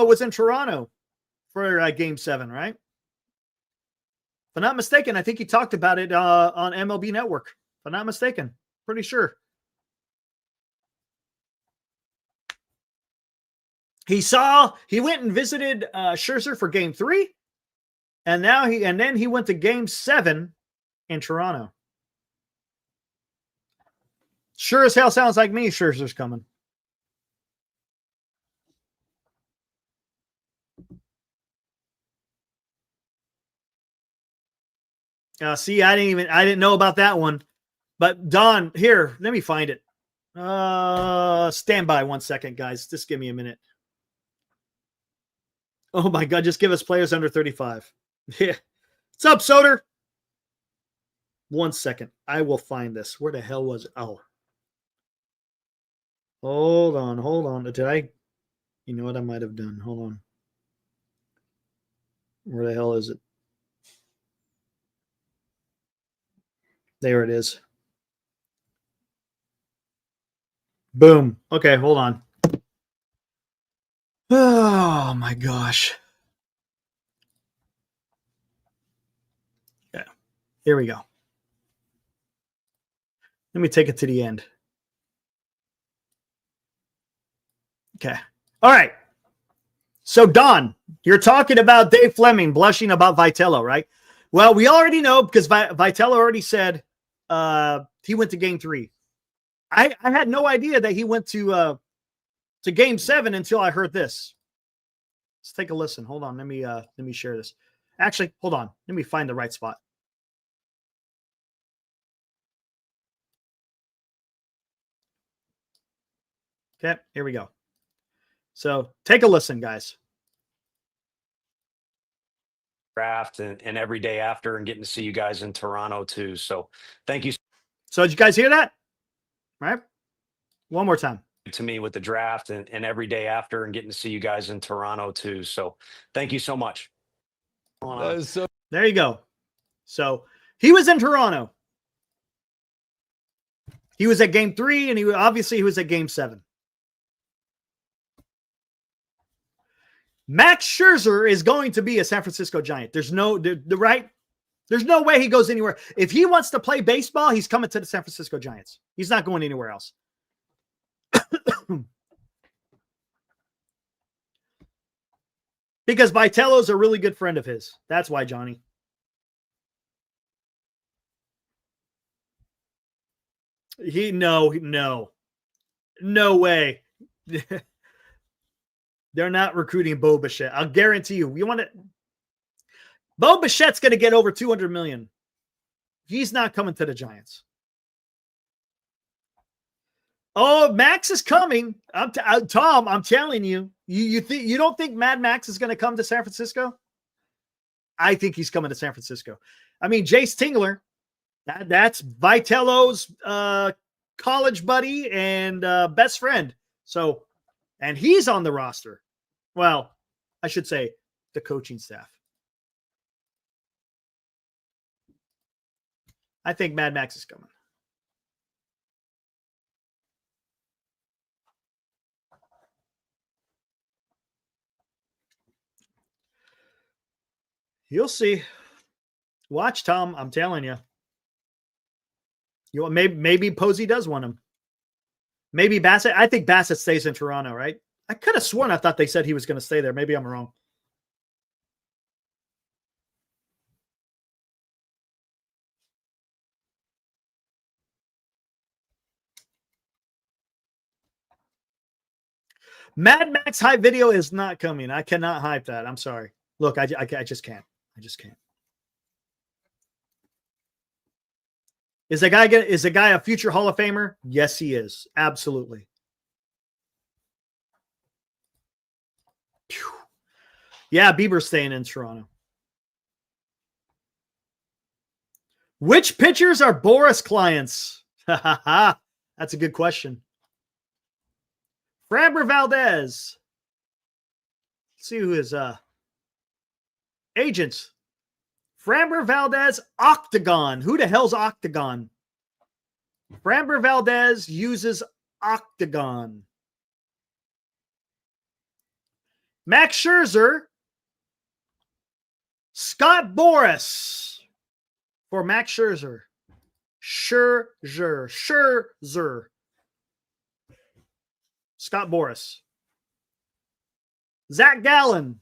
was in Toronto for Game 7, right? If I'm not mistaken, I think he talked about it on MLB Network. If I'm not mistaken, pretty sure. He went and visited Scherzer for Game 3, and then he went to Game 7 in Toronto. Sure as hell sounds like me. Scherzer's coming. See, I didn't know about that one. But Don, here, let me find it. Stand by 1 second, guys. Just give me a minute. Oh my God, just give us players under 35. Yeah. What's up, Soder? 1 second. I will find this. Where the hell was it? Oh. Hold on. Hold on. Did I? You know what I might have done? Hold on. Where the hell is it? There it is. Boom. Okay, hold on. Oh my gosh. Yeah. Here we go. Let me take it to the end. Okay. All right. So, Don, you're talking about Dave Fleming blushing about Vitello, right? Well, we already know because Vitello already said he went to game 3. I had no idea that he went to game 7 until I heard this. Let's take a listen. Hold on. Let me share this. Actually, hold on. Let me find the right spot. Okay, here we go. So take a listen, guys. Draft and every day after, and getting to see you guys in Toronto too. So thank you So did you guys hear that? Right? One more time. to me with the draft and every day after, and getting to see you guys in Toronto too. So thank you so much. There you go. So he was in Toronto. He was at game 3, and he was at game 7. Max Scherzer is going to be a San Francisco Giant. There's no way he goes anywhere. If he wants to play baseball, he's coming to the San Francisco Giants. He's not going anywhere else. Because Vitello's a really good friend of his. That's why, Johnny. No way. They're not recruiting Bo Bichette. I'll guarantee you. You want to? Bo Bichette's going to get over $200 million. He's not coming to the Giants. Oh, Max is coming. Tom, I'm telling you. You don't think Mad Max is going to come to San Francisco? I think he's coming to San Francisco. I mean, Jace Tingler, that's Vitello's college buddy and best friend. So, and he's on the roster. Well, I should say the coaching staff. I think Mad Max is coming. You'll see. Watch, Tom. I'm telling you. Maybe Posey does want him. Maybe Bassett. I think Bassett stays in Toronto, right? I could have sworn I thought they said he was going to stay there. Maybe I'm wrong. Mad Max hype video is not coming. I cannot hype that. I'm sorry. Look, I just can't. I just can't. Is the guy a future Hall of Famer? Yes, he is. Absolutely. Phew. Yeah, Bieber's staying in Toronto. Which pitchers are Boris clients? That's a good question. Framber Valdez. Let's see who his agents. Framber Valdez, Octagon. Who the hell's Octagon? Framber Valdez uses Octagon. Max Scherzer, Scott Boras for Max Scherzer. Scherzer. Scott Boras. Zach Gallen.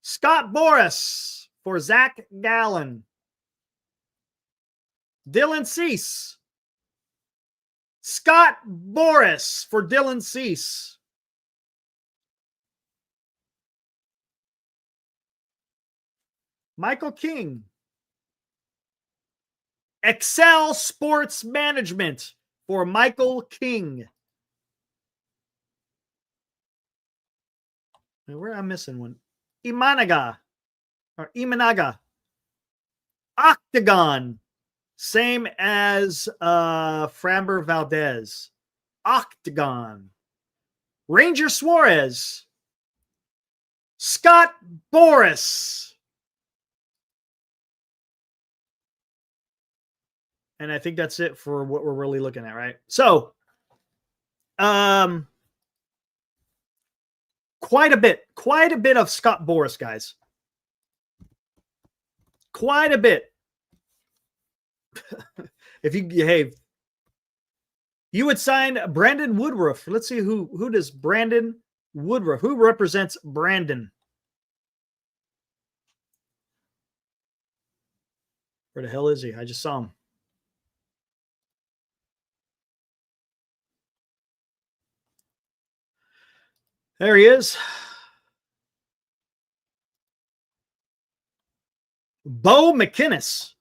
Scott Boras for Zach Gallen. Dylan Cease. Scott Boras for Dylan Cease. Michael King. Excel Sports Management for Michael King. Where am I missing one? Imanaga. Octagon. Same as Framber Valdez. Octagon. Ranger Suarez. Scott Boras. And I think that's it for what we're really looking at, right? So, quite a bit of Scott Boras, guys. Quite a bit. You would sign Brandon Woodruff. Let's see who does Brandon Woodruff. Who represents Brandon? Where the hell is he? I just saw him. There he is. Bo McInnes.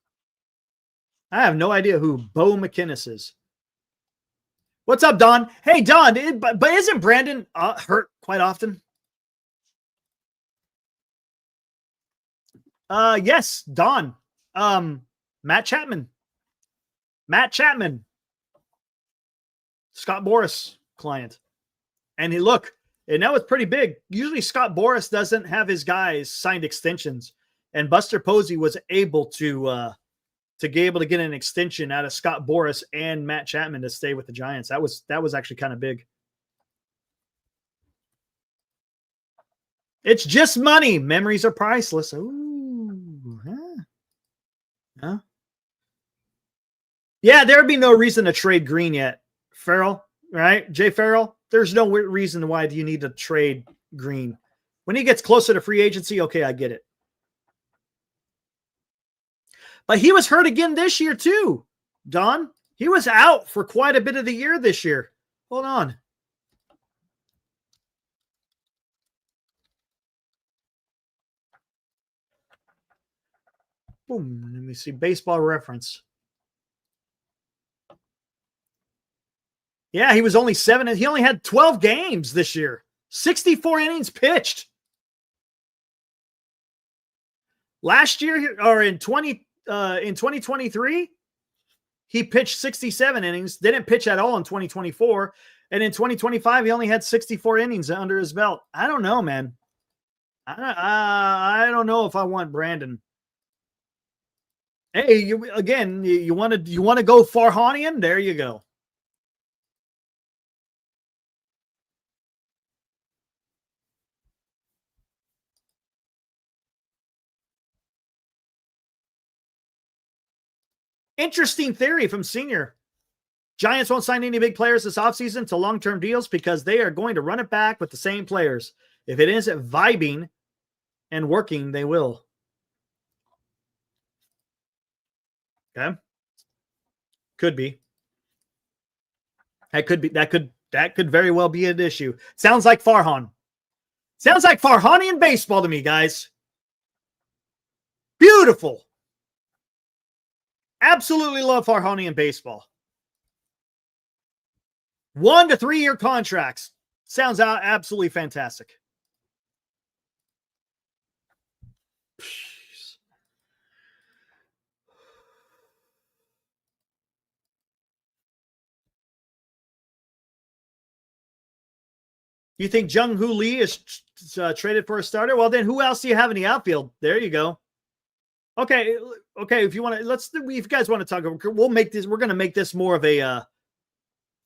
I have no idea who Bo McInnes is. What's up, Don? Hey, Don, but isn't Brandon hurt quite often? Yes, Don. Matt Chapman. Scott Boras client. And now it's pretty big. Usually Scott Boras doesn't have his guys signed extensions. And Buster Posey was able to get an extension out of Scott Boras and Matt Chapman to stay with the Giants. That was actually kind of big. It's just money. Memories are priceless. Ooh, huh? Yeah, there'd be no reason to trade Green yet. Farrell, right? Jay Farrell, there's no reason why do you need to trade Green. When he gets closer to free agency, okay, I get it. But he was hurt again this year too, Don. He was out for quite a bit of the year this year. Hold on. Boom. Let me see. Baseball Reference. Yeah, he was only 7. He only had 12 games this year. 64 innings pitched. Last year, or in 2023, he pitched 67 innings. Didn't pitch at all in 2024. And in 2025, he only had 64 innings under his belt. I don't know, man. I don't know if I want Brandon. Hey, you want to go Farhanian? There you go. Interesting theory from Senior. Giants won't sign any big players this offseason to long-term deals because they are going to run it back with the same players. If it isn't vibing and working, they will. Okay. Could be. That could very well be an issue. Sounds like Farhan. Sounds like Farhanian baseball to me, guys. Beautiful. Absolutely love Farhanian baseball. 1 to 3 year contracts. Sounds absolutely fantastic. You think Jung Hoo Lee is traded for a starter? Well, then who else do you have in the outfield? There you go. Okay. If you want to, if you guys want to talk, we'll make this. We're going to make this more of a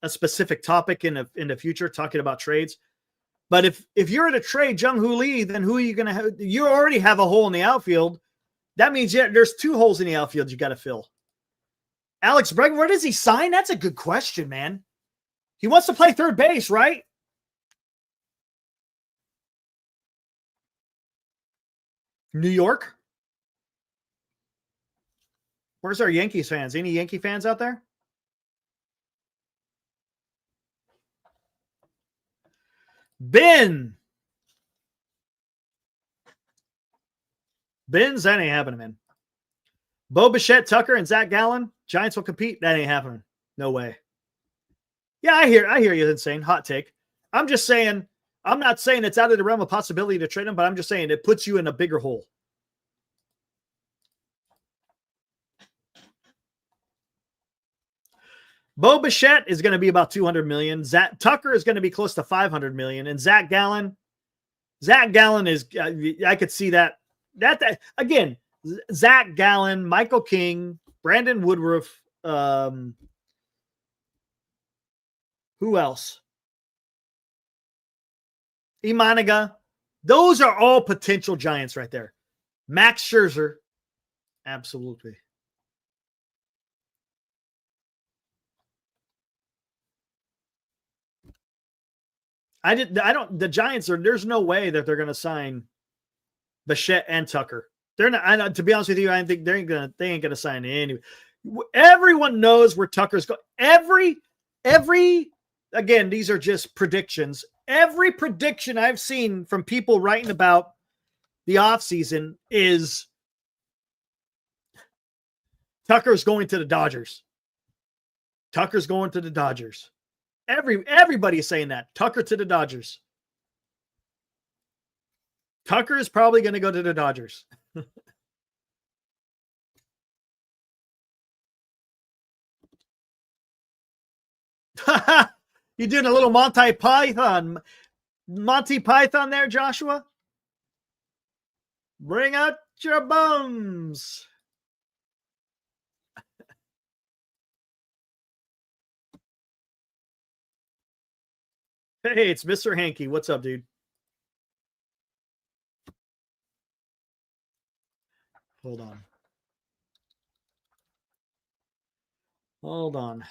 specific topic in the future, talking about trades. But if you're to trade Jung Hoo Lee, then who are you going to have? You already have a hole in the outfield. That means there's 2 holes in the outfield you got to fill. Alex Bregman, where does he sign? That's a good question, man. He wants to play third base, right? New York? Where's our Yankees fans? Any Yankee fans out there? Benz, that ain't happening, man. Bo Bichette, Tucker, and Zach Gallen. Giants will compete. That ain't happening. No way. Yeah, I hear you. Insane. Hot take. I'm just saying, I'm not saying it's out of the realm of possibility to trade him, but I'm just saying it puts you in a bigger hole. Bo Bichette is going to be about 200 million. Tucker is going to be close to 500 million. And Zach Gallen is, I could see that again, Zach Gallen, Michael King, Brandon Woodruff, who else? Imaniga. Those are all potential Giants right there. Max Scherzer. Absolutely. The Giants there's no way that they're going to sign Bichette and Tucker. They're not, to be honest with you, I think they ain't going to sign any. Everyone knows where Tucker's going. Again, these are just predictions. Every prediction I've seen from people writing about the offseason is Tucker's going to the Dodgers. Tucker's going to the Dodgers. Everybody is saying that. Tucker to the Dodgers. Tucker is probably going to go to the Dodgers. You doing a little Monty Python there, Joshua? Bring out your bums. Hey, it's Mr. Hankey. What's up, dude? Hold on. Hold on.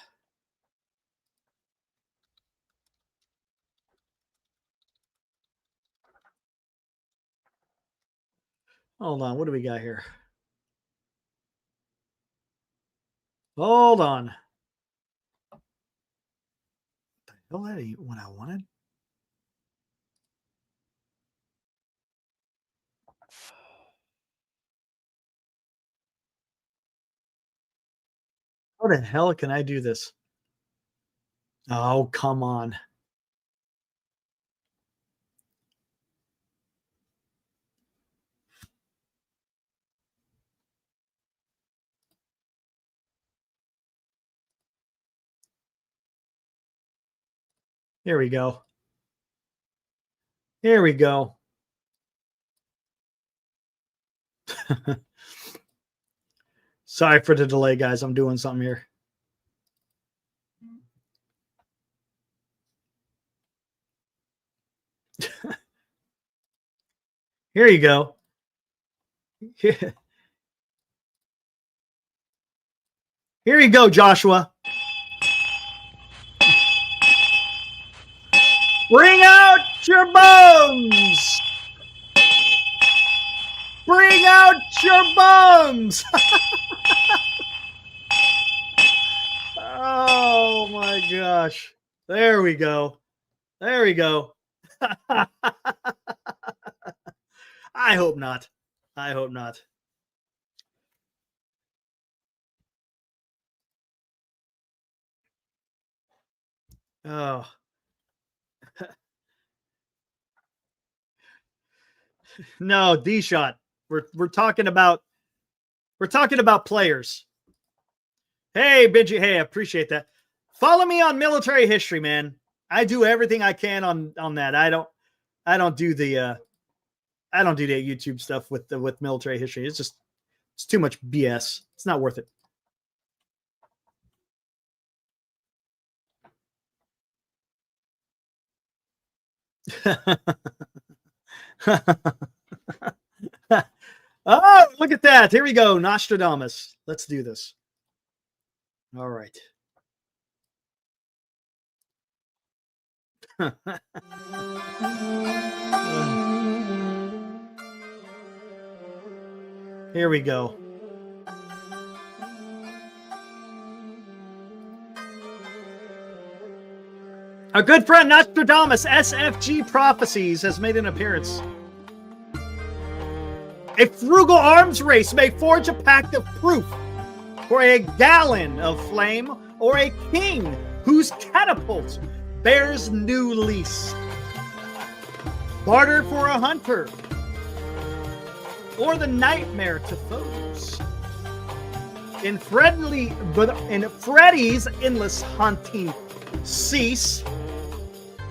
Hold on. What do we got here? Hold on. Oh, that ain't what I wanted. How the hell can I do this? Oh, come on. Here we go. Here we go. Sorry for the delay, guys. I'm doing something here. Here you go. Here you go, Joshua. Bring out your bones. Bring out your bones. Oh my gosh. There we go. There we go. I hope not. I hope not. Oh. No, D-Shot. We're talking about players. Hey, Benji. Hey, I appreciate that. Follow me on military history, man. I do everything I can on that. I don't do the YouTube stuff with military history. It's too much BS. It's not worth it. Oh, look at that. Here we go. Nostradamus. Let's do this. All right. Here we go. Our good friend Nostradamus, SFG Prophecies, has made an appearance. A frugal arms race may forge a pact of proof for a gallon of flame or a king whose catapult bears new lease. Barter for a hunter or the nightmare to foes. in Freddie's endless haunting cease,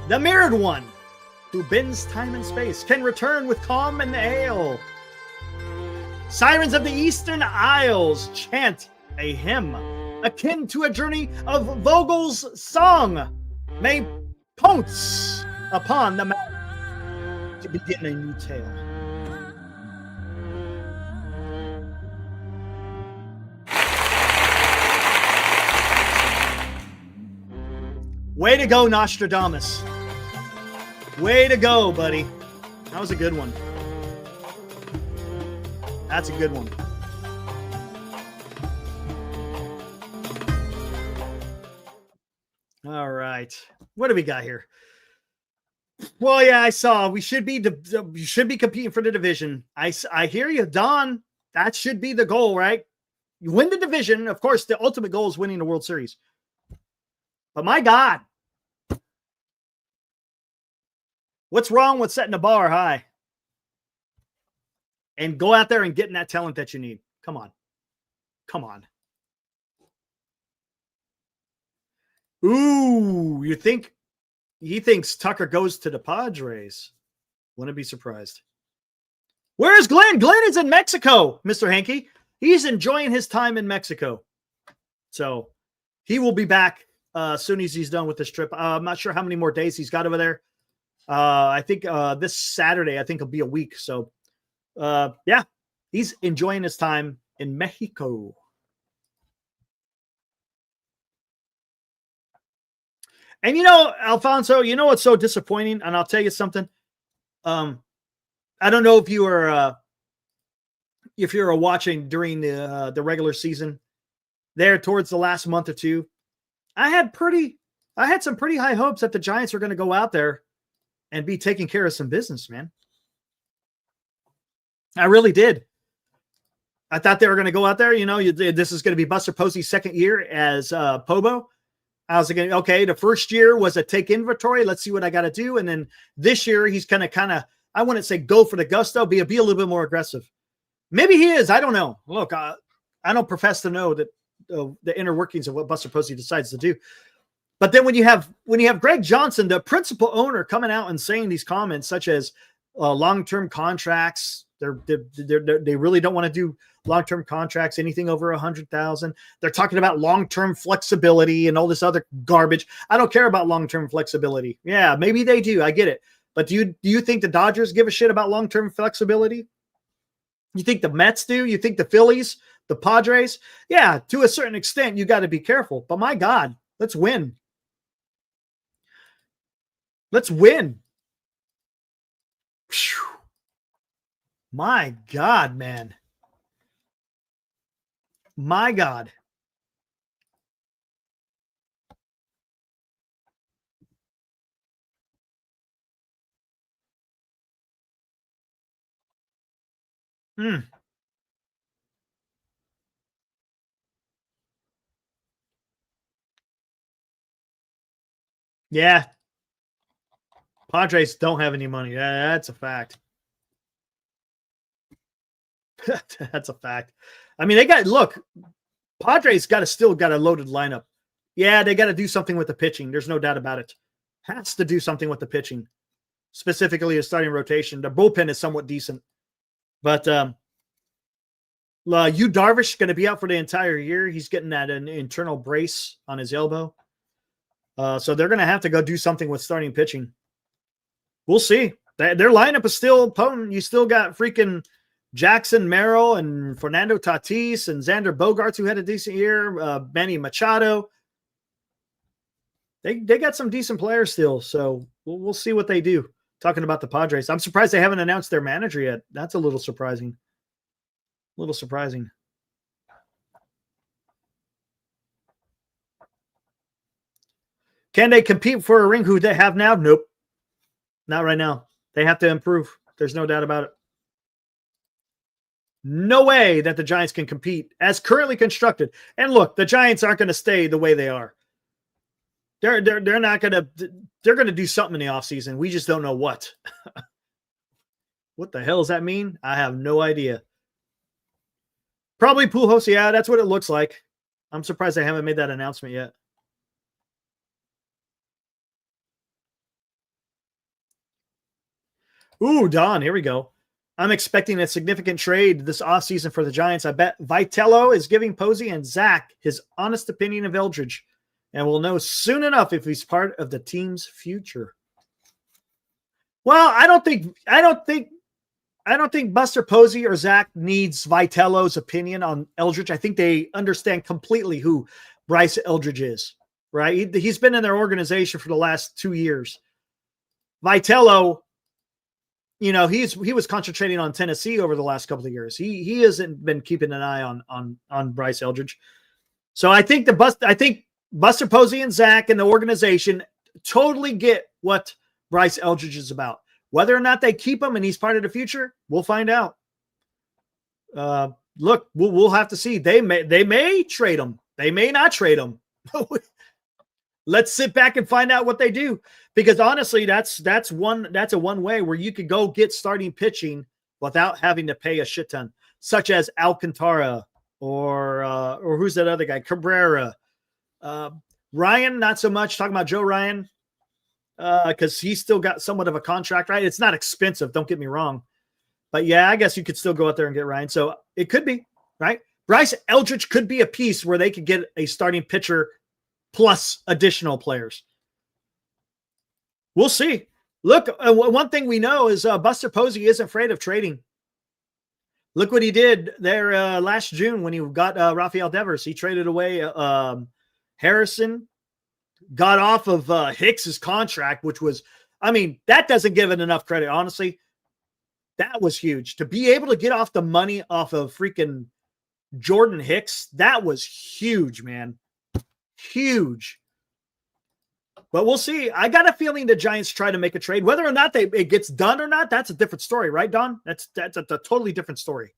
the mirrored one who bends time and space can return with calm and ale. Sirens of the Eastern Isles chant a hymn akin to a journey of Vogel's song. May pounce upon the mountain to begin a new tale. Way to go, Nostradamus. Way to go, buddy. That was a good one. That's a good one. All right. What do we got here? Well, yeah, I saw we should be competing for the division. I hear you, Don. That should be the goal, right? You win the division. Of course, the ultimate goal is winning the World Series. But my God, what's wrong with setting the bar high? And go out there and getting that talent that you need. Come on. Come on. Ooh, he thinks Tucker goes to the Padres. Wouldn't be surprised. Where's Glenn? Glenn is in Mexico, Mr. Hankey. He's enjoying his time in Mexico. So he will be back as soon as he's done with this trip. I'm not sure how many more days he's got over there. I think this Saturday, I think it'll be a week. So, yeah, he's enjoying his time in Mexico. And Alfonso, you know what's so disappointing? And I'll tell you something. I don't know if you were watching during the regular season there towards the last month or two. I had some pretty high hopes that the Giants were going to go out there and be taking care of some business, man. I really did. I thought they were going to go out there. This is going to be Buster Posey's second year as Pobo. I was thinking, okay, the first year was a take inventory. Let's see what I got to do. And then this year he's going to kind of, I wouldn't say go for the gusto, be a little bit more aggressive. Maybe he is. I don't know. Look, I don't profess to know that the inner workings of what Buster Posey decides to do. But then when you have Greg Johnson, the principal owner, coming out and saying these comments such as long-term contracts, they really don't want to do long-term contracts, anything over 100,000. They're talking about long-term flexibility and all this other garbage. I don't care about long-term flexibility. Yeah, maybe they do. I get it. But do you think the Dodgers give a shit about long-term flexibility? You think the Mets do? You think the Phillies, the Padres? Yeah, to a certain extent, you got to be careful. But my God, let's win. Let's win. Whew. My God, man. My God. Yeah. Padres don't have any money. That's a fact. That's a fact. I mean, Padres still got a loaded lineup. Yeah, they got to do something with the pitching. There's no doubt about it. Has to do something with the pitching, specifically a starting rotation. The bullpen is somewhat decent, but Yu Darvish is going to be out for the entire year. He's getting an internal brace on his elbow. So they're going to have to go do something with starting pitching. We'll see. Their lineup is still potent. You still got freaking Jackson Merrill and Fernando Tatis and Xander Bogaerts, who had a decent year. Manny Machado. They got some decent players still. So we'll see what they do. Talking about the Padres. I'm surprised they haven't announced their manager yet. That's a little surprising. Can they compete for a ring who they have now? Nope. Not right now. They have to improve. There's no doubt about it. No way that the Giants can compete as currently constructed. And look, the Giants aren't going to stay the way they are. They're not going to, they're going to do something in the offseason. We just don't know what. What the hell does that mean? I have no idea. Probably Pujols. Yeah, that's what it looks like. I'm surprised they haven't made that announcement yet. Ooh, Don, here we go. I'm expecting a significant trade this offseason for the Giants. I bet Vitello is giving Posey and Zach his honest opinion of Eldridge, and we'll know soon enough if he's part of the team's future. Well, I don't think Buster Posey or Zach needs Vitello's opinion on Eldridge. I think they understand completely who Bryce Eldridge is, right? He's been in their organization for the last 2 years. Vitello, he was concentrating on Tennessee over the last couple of years. He hasn't been keeping an eye on Bryce Eldridge. So I think Buster Posey and Zach and the organization totally get what Bryce Eldridge is about. Whether or not they keep him and he's part of the future, we'll find out. Look, we'll have to see. They may trade him. They may not trade him. Let's sit back and find out what they do. Because honestly, that's a one way where you could go get starting pitching without having to pay a shit ton, such as Alcantara or who's that other guy? Cabrera. Ryan, not so much. Talking about Joe Ryan. Because he's still got somewhat of a contract, right? It's not expensive, don't get me wrong. But yeah, I guess you could still go out there and get Ryan. So it could be, right? Bryce Eldridge could be a piece where they could get a starting pitcher plus additional players. We'll see. Look, one thing we know is Buster Posey isn't afraid of trading. Look what he did there last June when he got Rafael Devers. He traded away Harrison, got off of Hicks's contract, which was, that doesn't give it enough credit. Honestly, that was huge to be able to get off the money off of freaking Jordan Hicks. That was huge, man. Huge. But we'll see. I got a feeling the Giants try to make a trade. Whether or not it gets done or not, that's a different story, right, Don? That's a totally different story.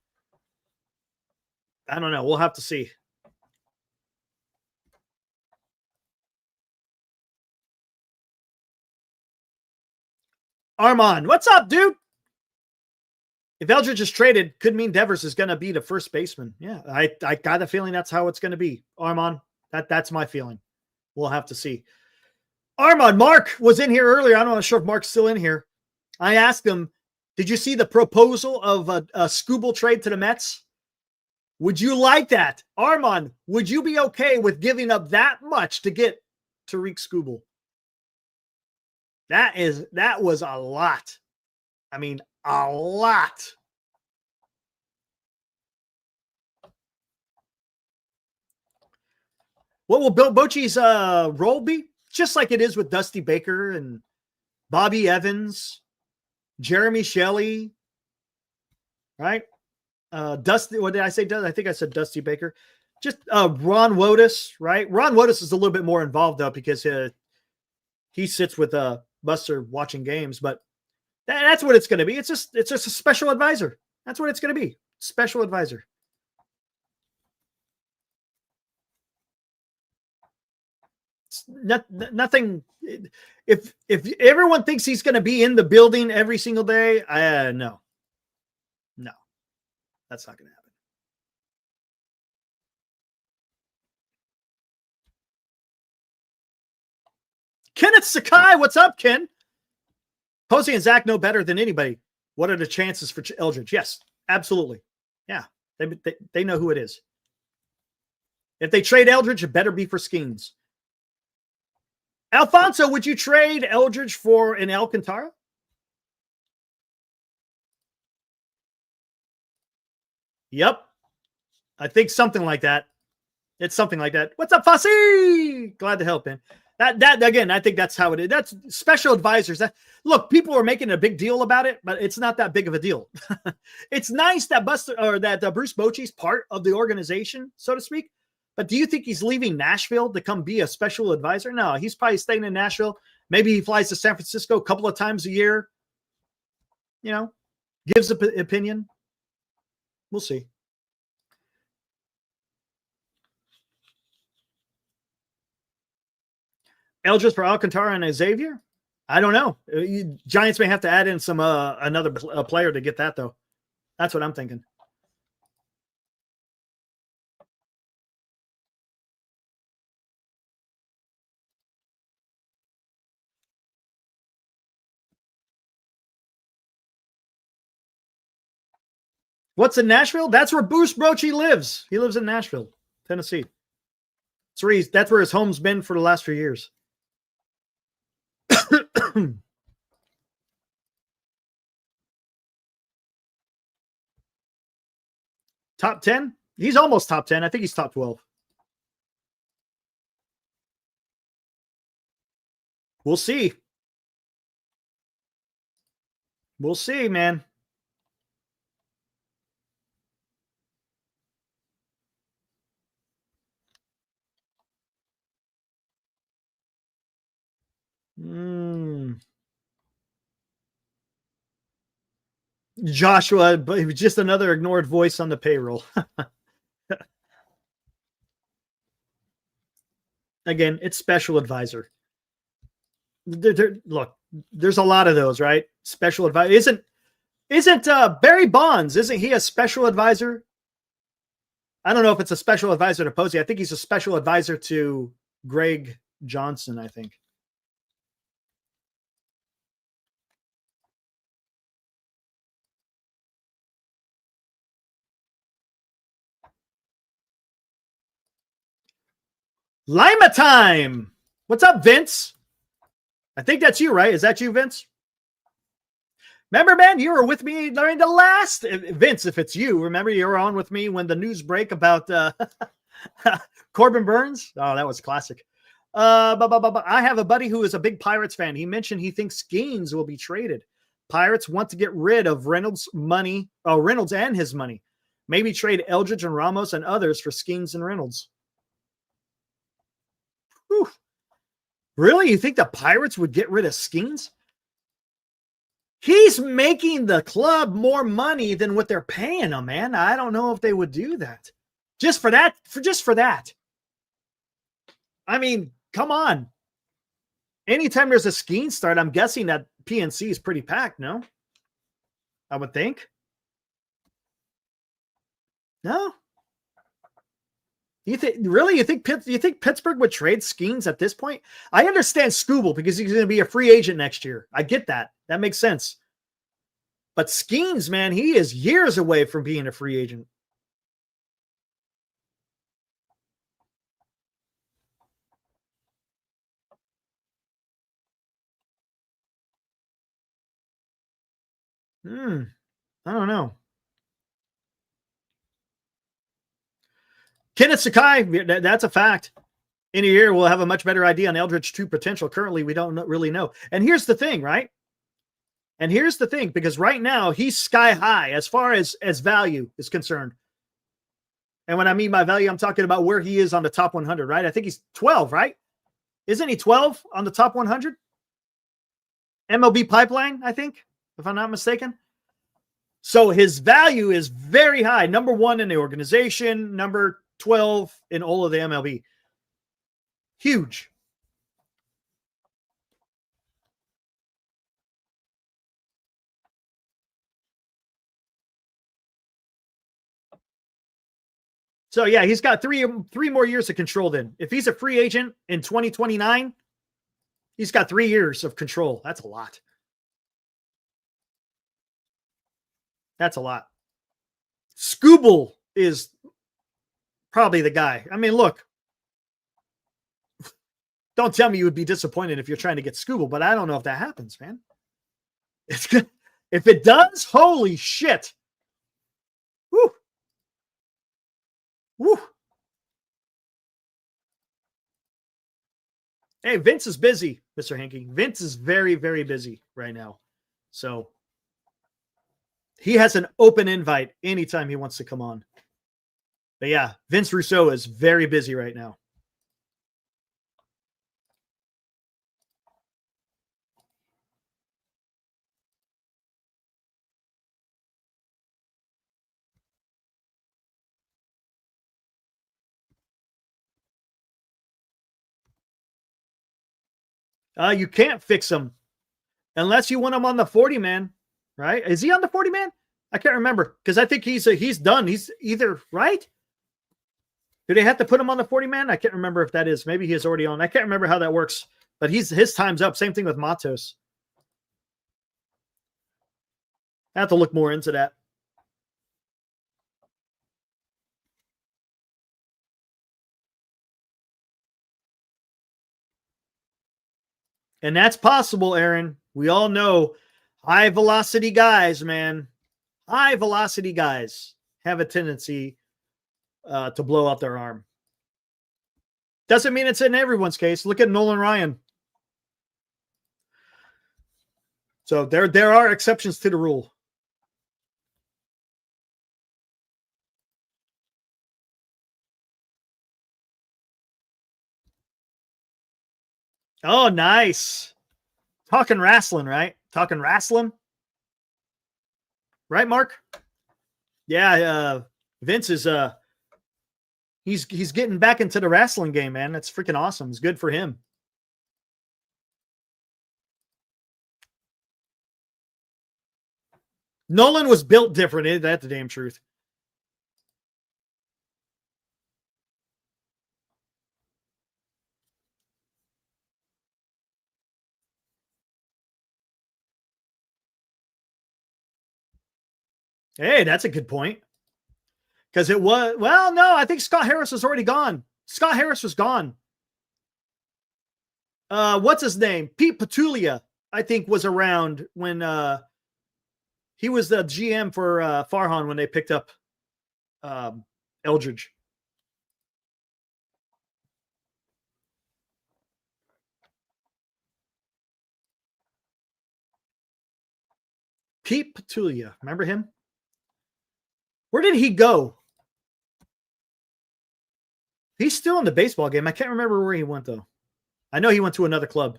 I don't know. We'll have to see. Armand, what's up, dude? If Eldridge is traded, could mean Devers is going to be the first baseman. Yeah, I got a feeling that's how it's going to be. Armand, that's my feeling. We'll have to see. Armand, Mark was in here earlier. I'm not sure if Mark's still in here. I asked him, did you see the proposal of a Skubal trade to the Mets? Would you like that? Armand, would you be okay with giving up that much to get Tariq Skubal? That was a lot. A lot. What will Bill Bochy's role be? Just like it is with Dusty Baker and Bobby Evans, Jeremy Shelley, right? Dusty, what did I say? I think I said Dusty Baker. Just Ron Wotus, right? Ron Wotus is a little bit more involved though because he sits with Buster watching games, but that's what it's going to be. It's just a special advisor. That's what it's going to be. Special advisor. Nothing. If everyone thinks he's going to be in the building every single day, no, that's not going to happen. Kenneth Sakai, what's up, Ken? Posey and Zach know better than anybody. What are the chances for Eldridge? Yes, absolutely. Yeah, they know who it is. If they trade Eldridge, it better be for Skeens. Alfonso, would you trade Eldridge for an Alcantara? Yep. I think something like that. It's something like that. What's up, Fossey? Glad to help, man. That again, I think that's how it is. That's special advisors. Look, people are making a big deal about it, but it's not that big of a deal. It's nice that Bruce Bochy's part of the organization, so to speak. But do you think he's leaving Nashville to come be a special advisor? No, he's probably staying in Nashville. Maybe he flies to San Francisco a couple of times a year. Gives an opinion. We'll see. Eldridge for Alcantara and Xavier? I don't know. Giants may have to add in some another player to get that, though. That's what I'm thinking. What's in Nashville? That's where Bruce Bochy lives. He lives in Nashville, Tennessee. That's where his home's been for the last few years. Top 10? He's almost top 10. I think he's top 12. We'll see. We'll see, man. Joshua, but he was just another ignored voice on the payroll. Again, it's special advisor. Look, there's a lot of those, right? Special advisor. Isn't Barry Bonds, isn't he a special advisor? I don't know if it's a special advisor to Posey. I think he's a special advisor to Greg Johnson, I think. Lima time. What's up, Vince? I think that's you, right? Is that you, Vince? Remember, man, you were with me during the last Vince. If it's you, remember you were on with me when the news break about Corbin Burns. Oh, that was classic. I have a buddy who is a big Pirates fan. He mentioned he thinks Skeens will be traded. Pirates want to get rid of Reynolds' money, Reynolds and his money. Maybe trade Eldridge and Ramos and others for Skeens and Reynolds. Whew. Really? You think the Pirates would get rid of Skeens? He's making the club more money than what they're paying him, man. I don't know if they would do that. Just for that. I mean, come on. Anytime there's a Skeens start, I'm guessing that PNC is pretty packed, no? I would think. No? You think Pittsburgh would trade Skeens at this point? I understand Skubal because he's going to be a free agent next year. I get that. That makes sense. But Skeens, man, he is years away from being a free agent. I don't know. Kenneth Sakai, that's a fact. In a year, we'll have a much better idea on Eldridge 2 potential. Currently, we don't really know. And here's the thing, right? And here's the thing, because right now, he's sky high as far as value is concerned. And when I mean by value, I'm talking about where he is on the top 100, right? I think he's 12, right? Isn't he 12 on the top 100? MLB pipeline, I think, if I'm not mistaken. So his value is very high. Number 1 in the organization, number 12 in all of the MLB. Huge. So yeah, he's got three more years of control then. If he's a free agent in 2029, he's got 3 years of control. That's a lot. That's a lot. Skubal is probably the guy. I mean, look, don't tell me you would be disappointed if you're trying to get Skubal, but I don't know if that happens, man. It's good. If it does, holy shit. Woo. Woo. Hey, Vince is busy, Mr. Hankey. Vince is very, very busy right now. So he has an open invite anytime he wants to come on. But yeah, Vince Rousseau is very busy right now. You can't fix him unless you want him on the 40 man, right? Is he on the 40 man? I can't remember because I think he's done. He's either right. Do they have to put him on the 40 man? I can't remember if that is. Maybe he is already on. I can't remember how that works, but his time's up. Same thing with Matos. I have to look more into that. And that's possible, Aaron. We all know high velocity guys, man. High velocity guys have a tendency to blow out their arm. Doesn't mean it's in everyone's case. Look at Nolan Ryan. So there are exceptions to the rule. Oh, nice. Talking wrestling, right? Talking wrestling. Right, Mark? Yeah, Vince is he's getting back into the wrestling game, man. That's freaking awesome. It's good for him. Nolan was built different. Isn't that the damn truth? Hey, that's a good point. Because it was, well, no, I think Scott Harris was already gone. Scott Harris was gone. What's his name? Pete Petulia, I think, was around when he was the GM for Farhan when they picked up Eldridge. Pete Petulia, remember him? Where did he go? He's still in the baseball game. I can't remember where he went, though. I know he went to another club.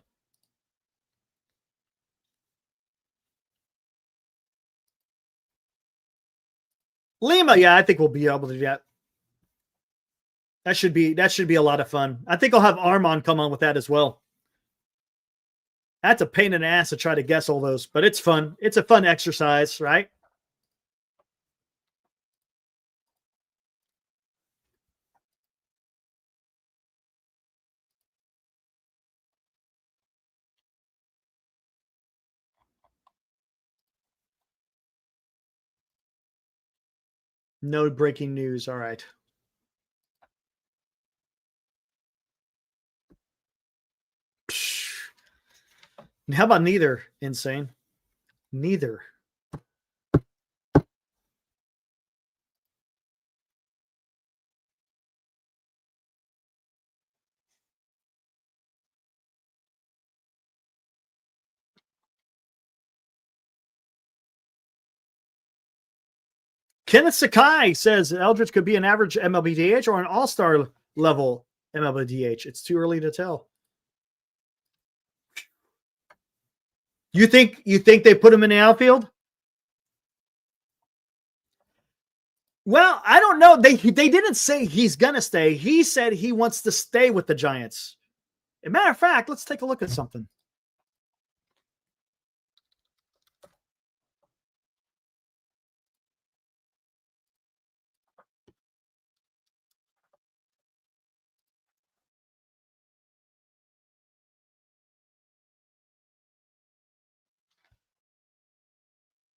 Lima, yeah, I think we'll be able to do that. That should be a lot of fun. I think I'll have Armand come on with that as well. That's a pain in the ass to try to guess all those, but it's fun. It's a fun exercise, right? No breaking news. All right. How about neither? Insane. Neither. Kenneth Sakai says Eldridge could be an average MLB DH or an all-star level MLB DH. It's too early to tell. You think they put him in the outfield? Well, I don't know. They didn't say he's gonna stay. He said he wants to stay with the Giants. As a matter of fact, let's take a look at something.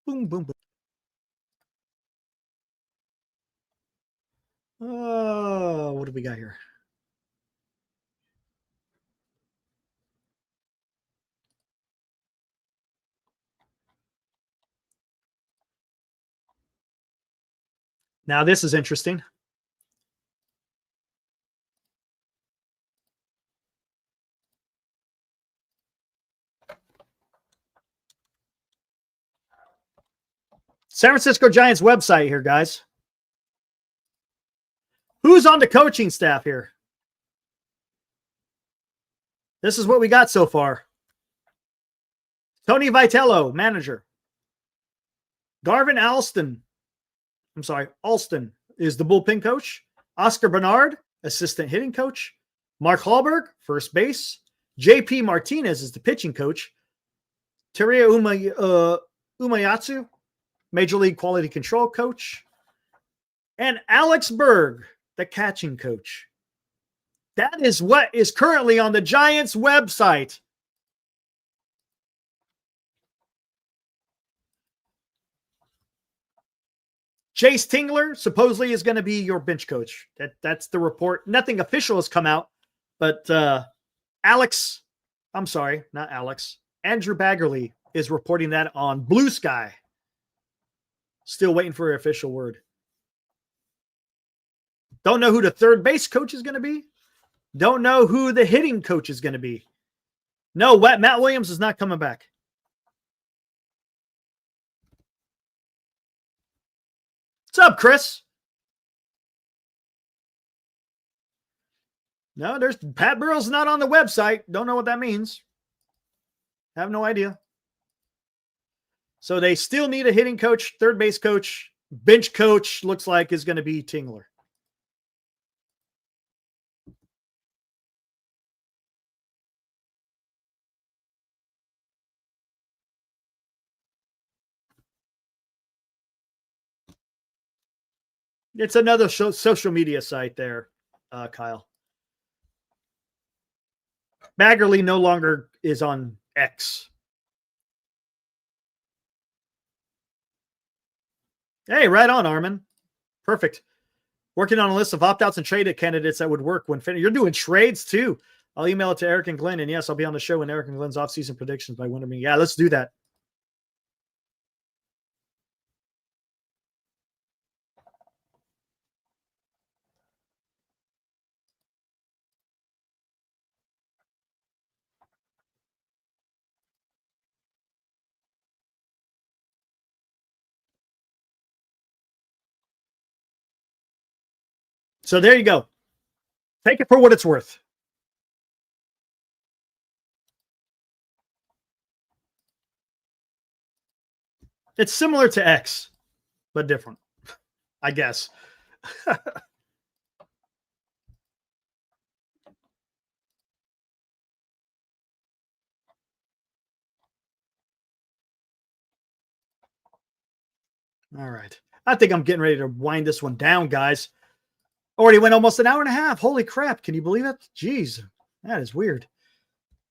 Boom, boom, boom. Oh, what do we got here? Now this is interesting. San Francisco Giants website here, guys. Who's on the coaching staff here? This is what we got so far. Tony Vitello, manager. Garvin Alston is the bullpen coach. Oscar Bernard, assistant hitting coach. Mark Hallberg, first base. JP Martinez is the pitching coach. Teria Umayatsu, Major League Quality Control coach. And Alex Berg, the catching coach. That is what is currently on the Giants website. Chase Tingler supposedly is going to be your bench coach. That's the report. Nothing official has come out, but Alex I'm sorry, not Alex. Andrew Baggerly is reporting that on Blue Sky. Still waiting for an official word. Don't know who the third base coach is going to be. Don't know who the hitting coach is going to be. No, Matt Williams is not coming back. What's up, Chris? No, there's Pat Burrell's not on the website. Don't know what that means. Have no idea. So they still need a hitting coach, third base coach, bench coach looks like is going to be Tingler. It's another social media site there, Kyle. Baggerly no longer is on X. Hey, right on, Armin. Perfect. Working on a list of opt-outs and trade candidates that would work when you're doing trades too. I'll email it to Eric and Glenn, and yes, I'll be on the show in Eric and Glenn's off-season predictions by Winter. Yeah, let's do that. So there you go. Take it for what it's worth. It's similar to X, but different, I guess. All right. I think I'm getting ready to wind this one down, guys. Already went almost an hour and a half. Holy crap. Can you believe it? Jeez, that is weird.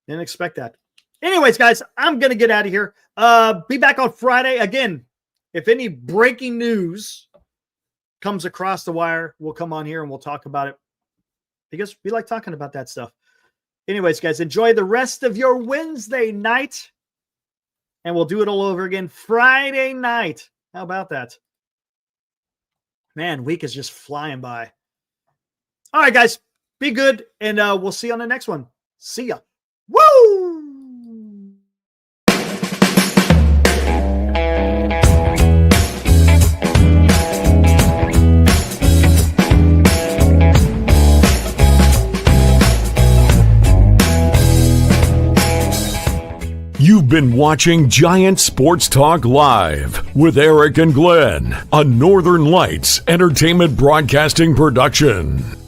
Didn't expect that. Anyways, guys, I'm going to get out of here. Be back on Friday. Again, if any breaking news comes across the wire, we'll come on here and we'll talk about it because we like talking about that stuff. Anyways, guys, enjoy the rest of your Wednesday night, and we'll do it all over again Friday night. How about that? Man, week is just flying by. All right, guys, be good, and we'll see you on the next one. See ya. Woo! You've been watching Giant Sports Talk Live with Eric and Glenn, a Northern Lights Entertainment Broadcasting production.